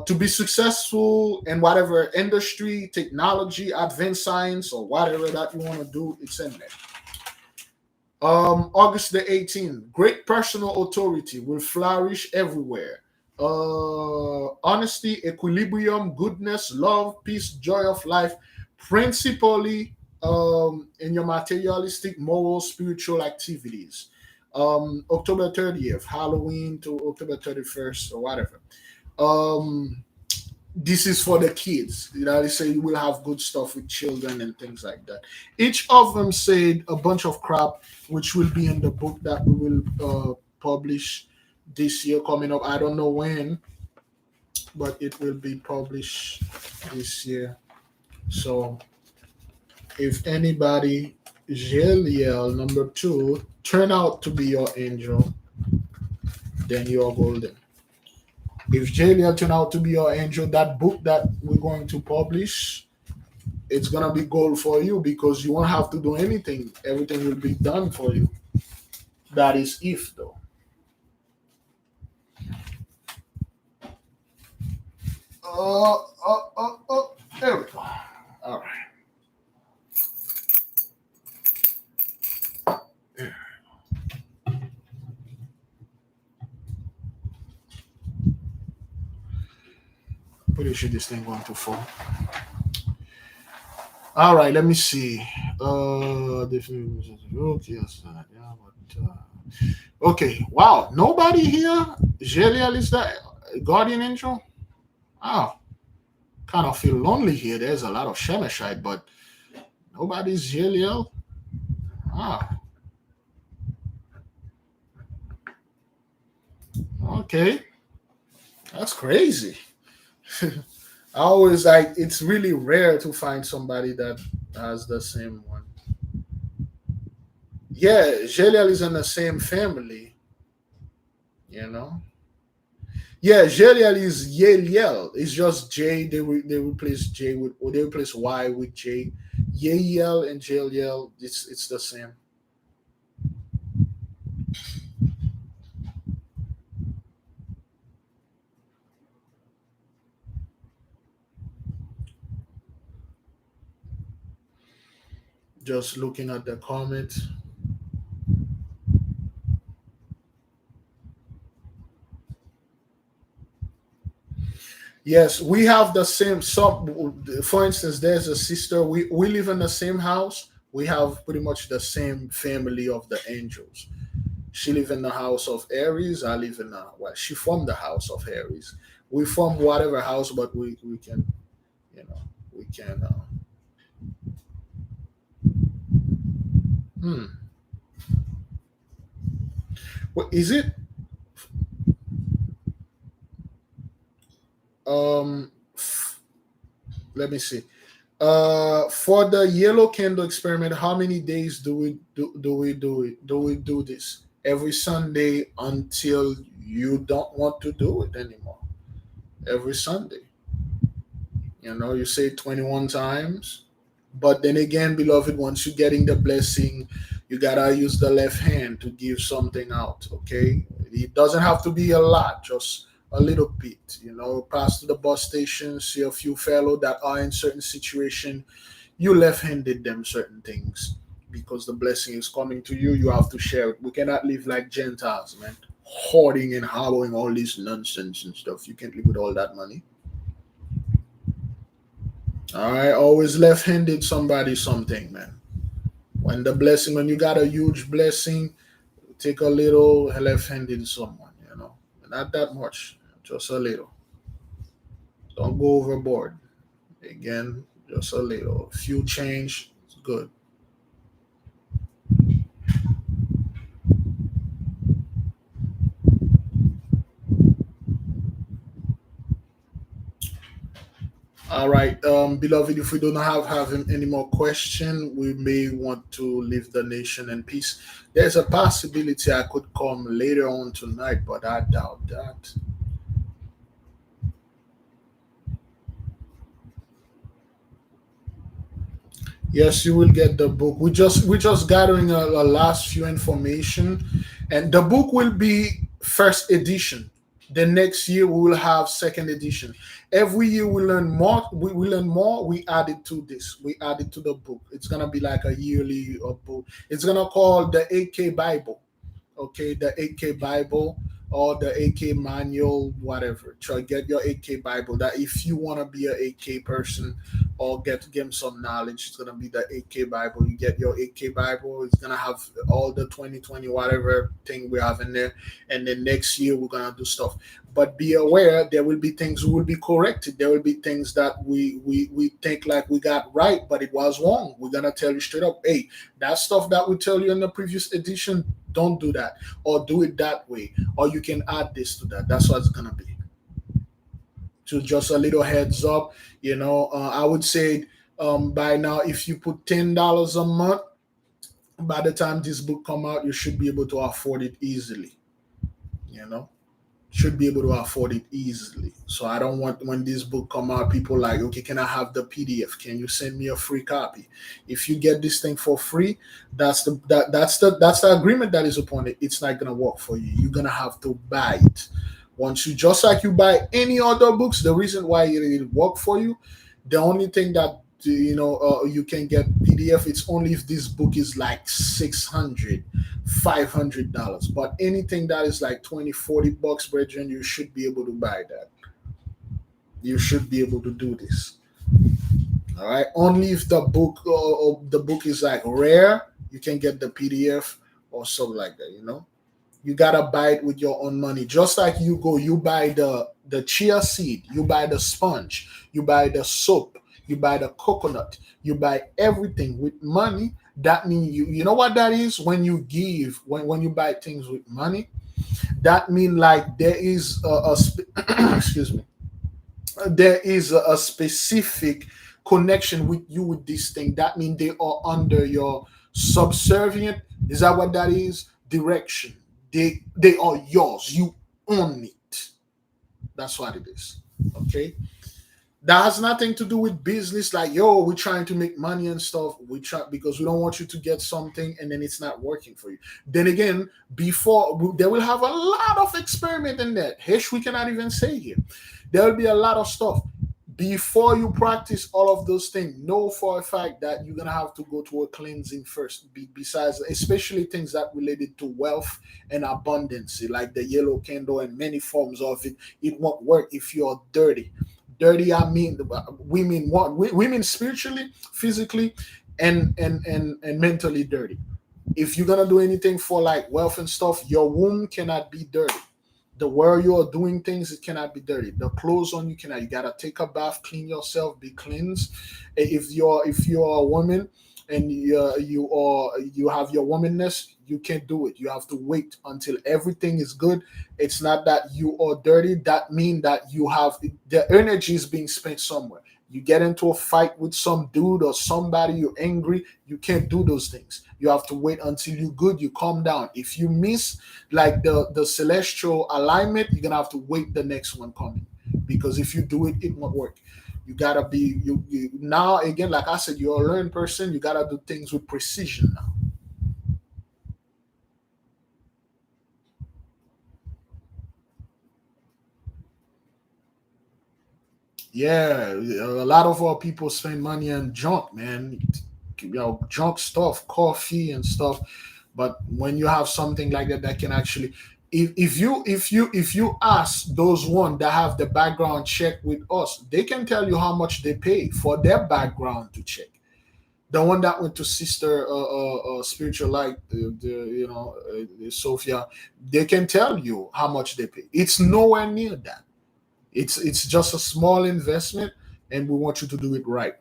To be successful in whatever industry, technology, advanced science, or whatever that you want to do, it's in there. August the 18th, great personal authority will flourish everywhere. Honesty, equilibrium, goodness, love, peace, joy of life, principally in your materialistic, moral, spiritual activities. October 30th, Halloween to October 31st, or whatever. This is for the kids. They say you will have good stuff with children and things like that. Each of them said a bunch of crap, which will be in the book that we will publish this year coming up. I don't know when, but it will be published this year. So if anybody, Jeliel number 2, turn out to be your angel, then you're golden. If Jeliel turn out to be your angel, that book that we're going to publish, it's gonna be gold for you because you won't have to do anything. Everything will be done for you. That is if though. There we go. All right. Pretty sure this thing going to fall. All right, let me see. Okay. Wow, nobody here. Jeliel is the guardian angel. Wow, kind of feel lonely here. There's a lot of Shemeshite, but nobody's Jeliel. Wow. Okay, that's crazy. I always it's really rare to find somebody that has the same one. Yeah, Jeliel is in the same family, Yeah, Jeliel is Yeliel. It's just J. They replace J with, or they replace Y with J. Yeliel and Jeliel, it's the same. Just looking at the comments. Yes, we have the same. For instance, there's a sister. We live in the same house, We have pretty much the same family of the angels. She live in the house of Aries. I live in well, she from the house of Aries. We from whatever house, but we can, you know, we can. Hmm. What is it? Um, let me see. For the yellow candle experiment, how many days do we do this? Every Sunday until you don't want to do it anymore. Every Sunday. You say 21 times. But then again, beloved, once you're getting the blessing, you gotta use the left hand to give something out. Okay, it doesn't have to be a lot, just a little bit. Pass to the bus station, see a few fellow that are in certain situation. You left-handed them certain things because the blessing is coming to you. You have to share it. We cannot live like Gentiles, man, hoarding and hollowing all this nonsense and stuff. You can't live with all that money. All right, always left-handed somebody something, man. When you got a huge blessing, take a little left-handed someone, not that much, just a little. Don't go overboard. Again, just a little. Few change, it's good. All right, beloved, if we do not have any more question, we may want to leave the nation in peace. There's a possibility I could come later on tonight, but I doubt that. Yes, you will get the book. We're just gathering a last few information, and the book will be first edition. The next year we will have second edition. Every year we learn more. We learn more. We add it to this. We add it to the book. It's gonna be like a yearly book. It's gonna call the 8K Bible. Okay, the 8K Bible or the 8K manual, whatever. Try get your 8K Bible. That if you want to be a 8K person or get some knowledge, it's gonna be the 8K Bible. You get your 8K Bible. It's gonna have all the 2020 whatever thing we have in there, and then next year we're gonna do stuff. But be aware, there will be things will be corrected. There will be things that we think like we got right, but it was wrong. We're gonna tell you straight up, hey, that stuff that we tell you in the previous edition, don't do that, or do it that way, or you can add this to that. That's what it's gonna be. So just a little heads up, I would say by now, if you put $10 a month, by the time this book come out, you should be able to afford it easily. You know, should be able to afford it easily. So I don't want when this book come out, people like, okay, can I have the PDF? Can you send me a free copy? If you get this thing for free, that's the agreement that is upon it. It's not gonna work for you. You're gonna have to buy it. Once you just like you buy any other books, the reason why it work for you, the only thing that you can get PDF, it's only if this book is like 600 $500, but anything that is like 20 $40, brethren, you should be able to buy that. You should be able to do this. All right, only if the book is like rare, you can get the PDF or something like that. You gotta buy it with your own money. Just like you buy the chia seed, you buy the sponge, you buy the soap, you buy the coconut, you buy everything with money. That means you know what that is. When you give, when you buy things with money, that means like there is excuse me, there is a specific connection with you with this thing. That means they are under your subservient. Is that what that is? Direction. They are yours. You own it. That's what it is. Okay. That has nothing to do with business. Like, yo, we're trying to make money and stuff. We try because we don't want you to get something and then it's not working for you. Then again, before they will have a lot of experiment in that. Hish, we cannot even say here. There will be a lot of stuff. Before you practice all of those things, know for a fact that you're gonna have to go to a cleansing first. Besides, especially things that related to wealth and abundance, like the yellow candle and many forms of it, it won't work if you're dirty. Dirty, I mean, we mean what? We mean spiritually, physically. and mentally dirty. If you're gonna do anything for like wealth and stuff, your womb cannot be dirty. The way you are doing things, it cannot be dirty. The clothes on you cannot. You gotta take a bath, clean yourself, be cleansed. If you're a woman and you have your womanness, you can't do it. You have to wait until everything is good. It's not that you are dirty. That mean that you have the energy is being spent somewhere. You get into a fight with some dude or somebody, you're angry, you can't do those things. You have to wait until you're good, you calm down. If you miss like the celestial alignment, you're gonna have to wait the next one coming. Because if you do it, it won't work. You gotta be you now again, like I said, you're a learned person, you gotta do things with precision now. Yeah, a lot of our people spend money on junk, man. Junk stuff, coffee and stuff. But when you have something like that, that can actually, if you ask those one that have the background check with us, they can tell you how much they pay for their background to check. The one that went to Sister Spiritual Light, Sophia, they can tell you how much they pay. It's nowhere near that. It's just a small investment, and we want you to do it right.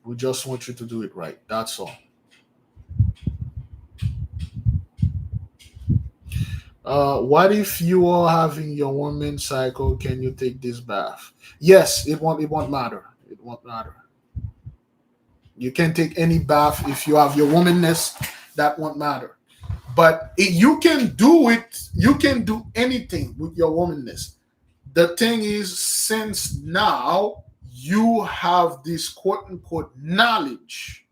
We just want you to do it right. That's all. What if you are having your 1 month cycle? Can you take this bath? Yes, it won't. It won't matter. It won't matter. You can take any bath if you have your womanness. That won't matter. But you can do it. You can do anything with your womanness. The thing is, since now you have this quote unquote knowledge,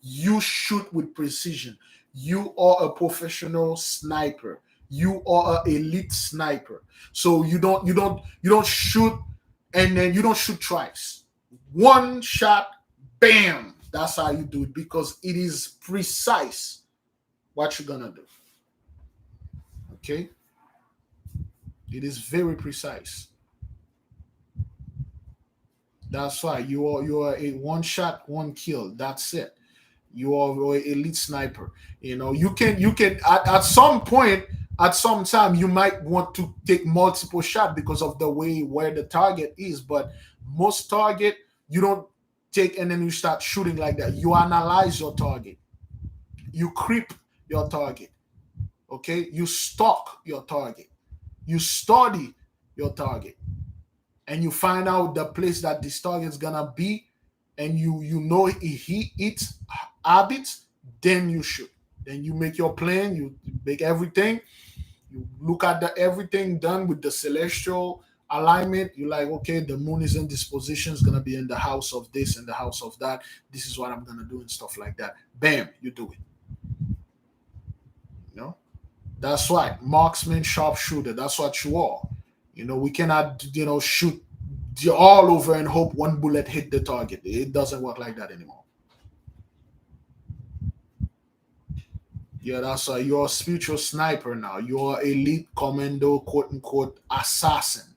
you shoot with precision. You are a professional sniper. You are an elite sniper. So you don't shoot and then you don't shoot twice. One shot, bam. That's how you do it because it is precise what you're gonna do. Okay? It is very precise. That's why you are a one shot, one kill. That's it. You are an elite sniper. You can at some point, at some time, you might want to take multiple shots because of the way where the target is. But most target, you don't take and then you start shooting like that. You analyze your target. You creep your target. Okay? You stalk your target. You study your target. And you find out the place that this target's gonna be, and you know its habits, then you shoot. Then you make your plan, you make everything, you look at the everything done with the celestial alignment. You're like, okay, the moon is in this position, it's gonna be in the house of this and the house of that. This is what I'm gonna do and stuff like that. Bam, you do it. You know? That's right. Marksman, sharpshooter. That's what you are. We cannot, shoot all over and hope one bullet hit the target. It doesn't work like that anymore. Yeah, that's why you're a spiritual sniper now. You're elite commando, quote unquote, assassin.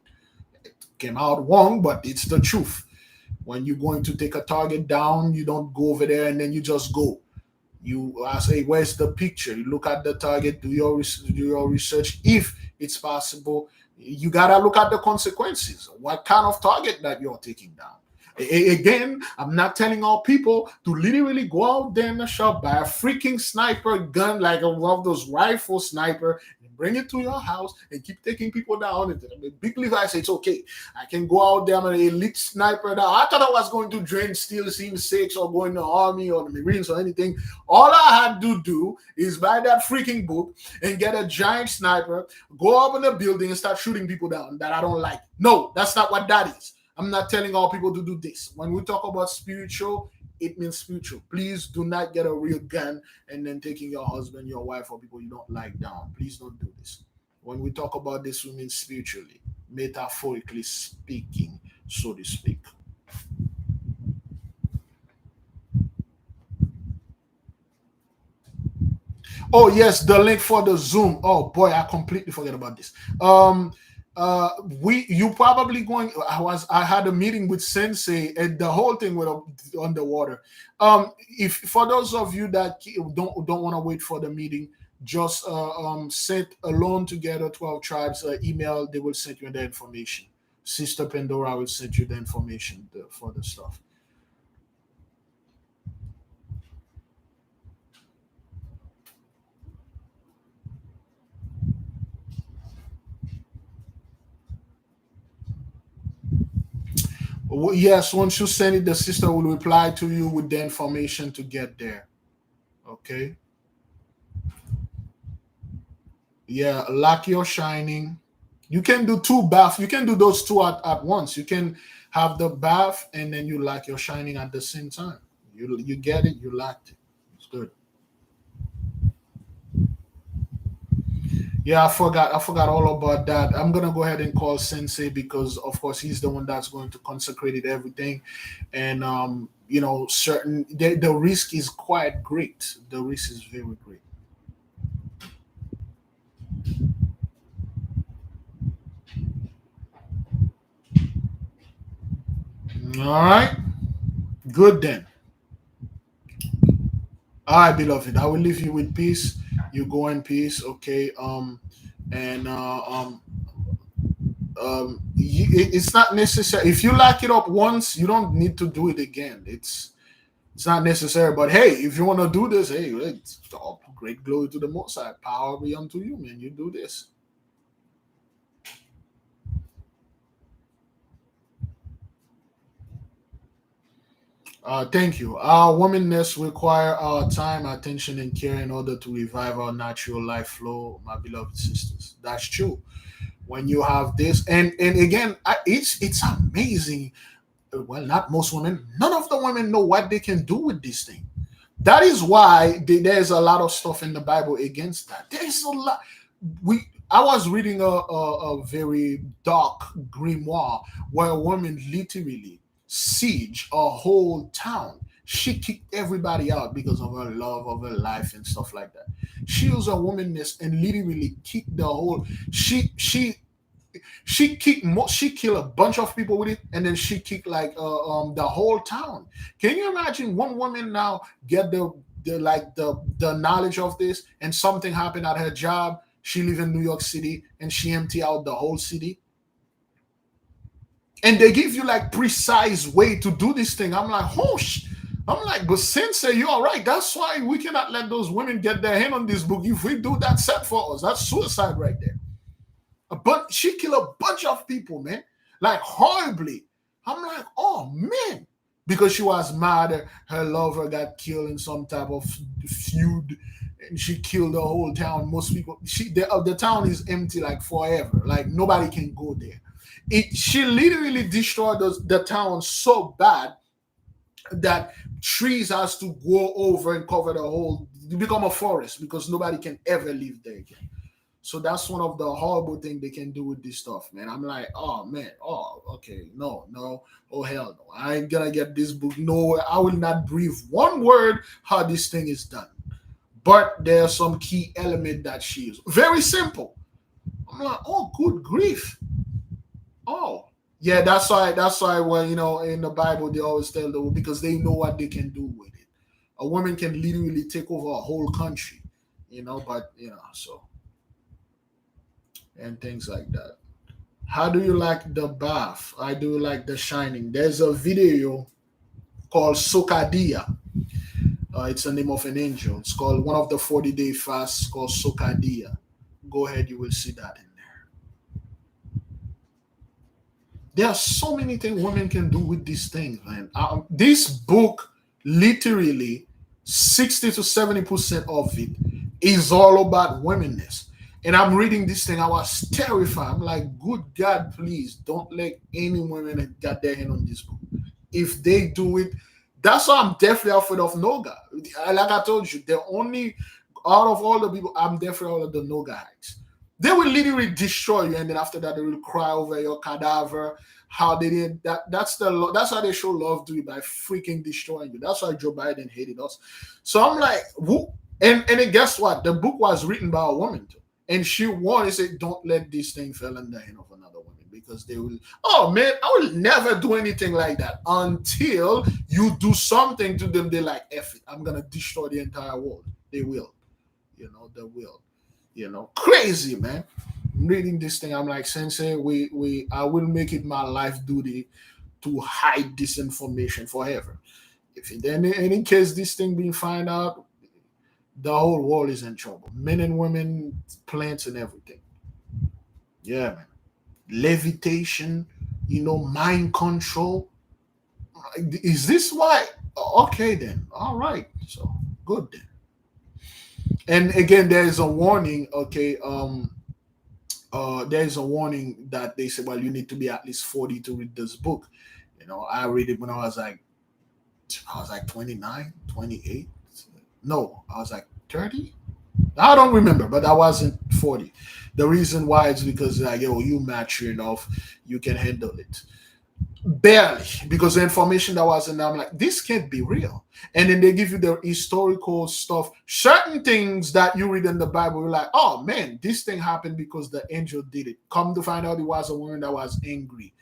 It came out wrong, but it's the truth. When you're going to take a target down, you don't go over there and then you just go. You ask, hey, where's the picture? You look at the target, do your research. If it's possible, you gotta look at the consequences. What kind of target that you're taking down? Again, I'm not telling all people to literally go out there in the shop, buy a freaking sniper gun like one of those rifle sniper, and bring it to your house and keep taking people down. And Big Levi says it's okay. I can go out there. I'm an elite sniper. Now, I thought I was going to join Steel Team 6 or go in the Army or the Marines or anything. All I had to do is buy that freaking book and get a giant sniper, go up in the building and start shooting people down that I don't like. No, that's not what that is. I'm not telling all people to do this. When we talk about spiritual, it means spiritual. Please do not get a real gun and then taking your husband, your wife, or people you don't like down. Please don't do this. When we talk about this, we mean spiritually, metaphorically speaking, so to speak. Oh yes, the link for the Zoom. Oh boy, I completely forget about this. You probably going. I had a meeting with Sensei, and the whole thing went up underwater. If for those of you that don't want to wait for the meeting, just send Alone Together 12 Tribes email. They will send you the information. Sister Pandora will send you the information for the stuff. Yes, once you send it, the sister will reply to you with the information to get there. Okay. Yeah, Lack Your Shining. You can do two bath. You can do those two at once. You can have the bath and then you Lack Your Shining at the same time. You get it, you lacked it. It's good. Yeah, I forgot all about that. I'm gonna go ahead and call Sensei because of course he's the one that's going to consecrate it everything. And certain the risk is quite great. The risk is very great. All right. Good then. All right, beloved. I will leave you with peace. You go in peace, okay? And it's not necessary. If you lock it up once, you don't need to do it again. It's not necessary. But hey, if you want to do this, hey, it's all great glory to the Most High. Power be unto you, man. You do this. Thank you. Our womanness require our time, attention, and care in order to revive our natural life flow, my beloved sisters. That's true. When you have this, and again, it's amazing. Well, not most women. None of the women know what they can do with this thing. That is why there's a lot of stuff in the Bible against that. There's a lot. I was reading a very dark grimoire where a woman literally siege a whole town. She kicked everybody out because of her love of her life and stuff like that. She was a womanness and literally kicked the whole. She killed a bunch of people with it, and then she kicked like the whole town. Can you imagine one woman now get the knowledge of this, and something happened at her job? She live in New York City, and she empty out the whole city. And they give you like precise way to do this thing. I'm like, I'm like, but Sensei, you're all right. That's why we cannot let those women get their hand on this book. If we do that, set for us. That's suicide right there. But she killed a bunch of people, man, like horribly. I'm like, oh man, because she was mad. Her lover got killed in some type of feud, and she killed the whole town. Most people, the town is empty like forever. Like nobody can go there. She literally destroyed the town so bad that trees has to go over and cover the whole, become a forest because nobody can ever live there again. So that's one of the horrible things they can do with this stuff, man. I'm like, oh man, oh okay, no, oh hell no, I ain't gonna get this book. No, I will not breathe one word how this thing is done. But there's some key element that she is very simple. I'm like, oh good grief. Oh yeah, that's why when in the Bible they always tell them because they know what they can do with it. A woman can literally take over a whole country, but so and things like that. How do you like the bath? I do like the shining. There's a video called Sokadia. It's the name of an angel. It's called one of the 40-day fasts called Sokadia. Go ahead, you will see that in there. There are so many things women can do with these things, man. This book, literally, 60 to 70% of it is all about womenness. And I'm reading this thing, I was terrified. I'm like, good God, please don't let any women get their hand on this book. If they do it, that's why I'm definitely afraid of Noga. Like I told you, the only out of all the people, I'm definitely all of the Nogahites. They will literally destroy you, and then after that, they will cry over your cadaver. How they did that? That's how they show love to you, by freaking destroying you. That's why Joe Biden hated us. So I'm like, who? And then guess what? The book was written by a woman too. And she warned, said, don't let this thing fall in the hand of another woman because they will. Oh man, I will never do anything like that until you do something to them. They like, F it, I'm gonna destroy the entire world. They will, they will, crazy man. Reading this thing, I'm like, Sensei, I will make it my life duty to hide this information forever. If in any case this thing being found out, the whole world is in trouble. Men and women, plants and everything. Yeah, man. Levitation, mind control. Is this why? Okay, then. All right. So good then. And again, there is a warning. Okay, there is a warning that they say, well, you need to be at least 40 to read this book. I read it when I was like 29, 28. No, I was like 30. I don't remember, but I wasn't 40. The reason why is because like, you mature enough, you can handle it. Barely, because the information that was in there, I'm like, this can't be real. And then they give you the historical stuff. Certain things that you read in the Bible, you're like, oh man, this thing happened because the angel did it. Come to find out, it was a woman that was angry.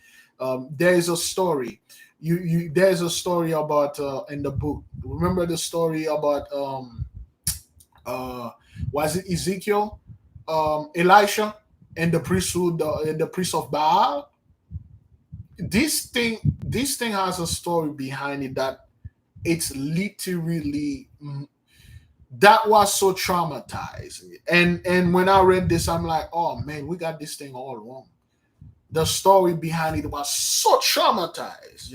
There is a story. There's a story about in the book. Remember the story about was it Ezekiel, Elisha, and the priesthood, the priest of Baal? This thing has a story behind it that it's literally that was so traumatizing. And when I read this, I'm like, oh man, we got this thing all wrong. The story behind it was so traumatized,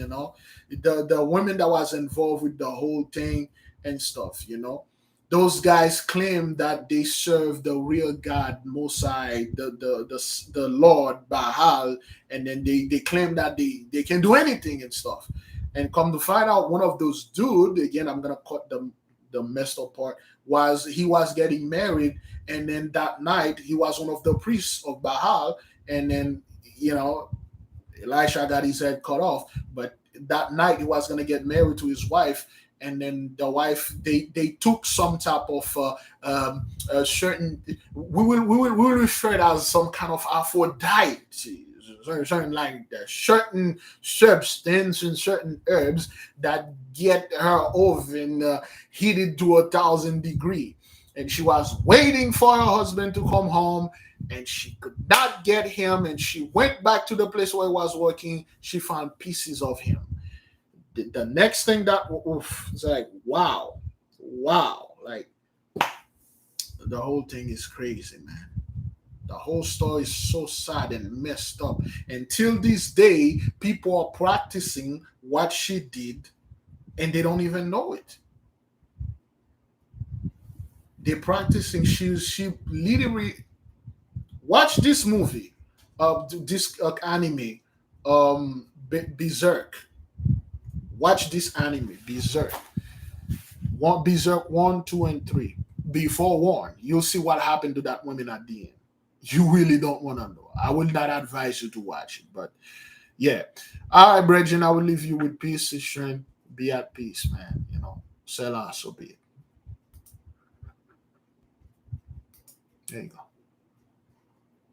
the women that was involved with the whole thing and stuff. Those guys claim that they serve the real God, Mosai, the Lord Baal, and then they claim that they can do anything and stuff. And come to find out, one of those dude, again, I'm gonna cut the messed up part, he was getting married, and then that night he was one of the priests of Baal, and then Elisha got his head cut off, but that night he was gonna get married to his wife, and then the wife they took some type of certain we will refer it as some kind of Aphrodite, certain like that, certain substance and certain herbs that get her oven heated to 1,000 degrees, and she was waiting for her husband to come home, and she could not get him, and she went back to the place where he was working. She found pieces of him. The next thing that it's like, wow, like the whole thing is crazy, man. The whole story is so sad and messed up. Until this day, people are practicing what she did, and they don't even know it. They're practicing. She literally watch this movie, this anime, Berserk. Watch this anime, Berserk. Berserk 1, 2, and 3. Before one, you'll see what happened to that woman at the end. You really don't want to know. I will not advise you to watch it, but yeah. All right, Brethren, I will leave you with peace and strength. Be at peace, man. Selah, so be it. There you go.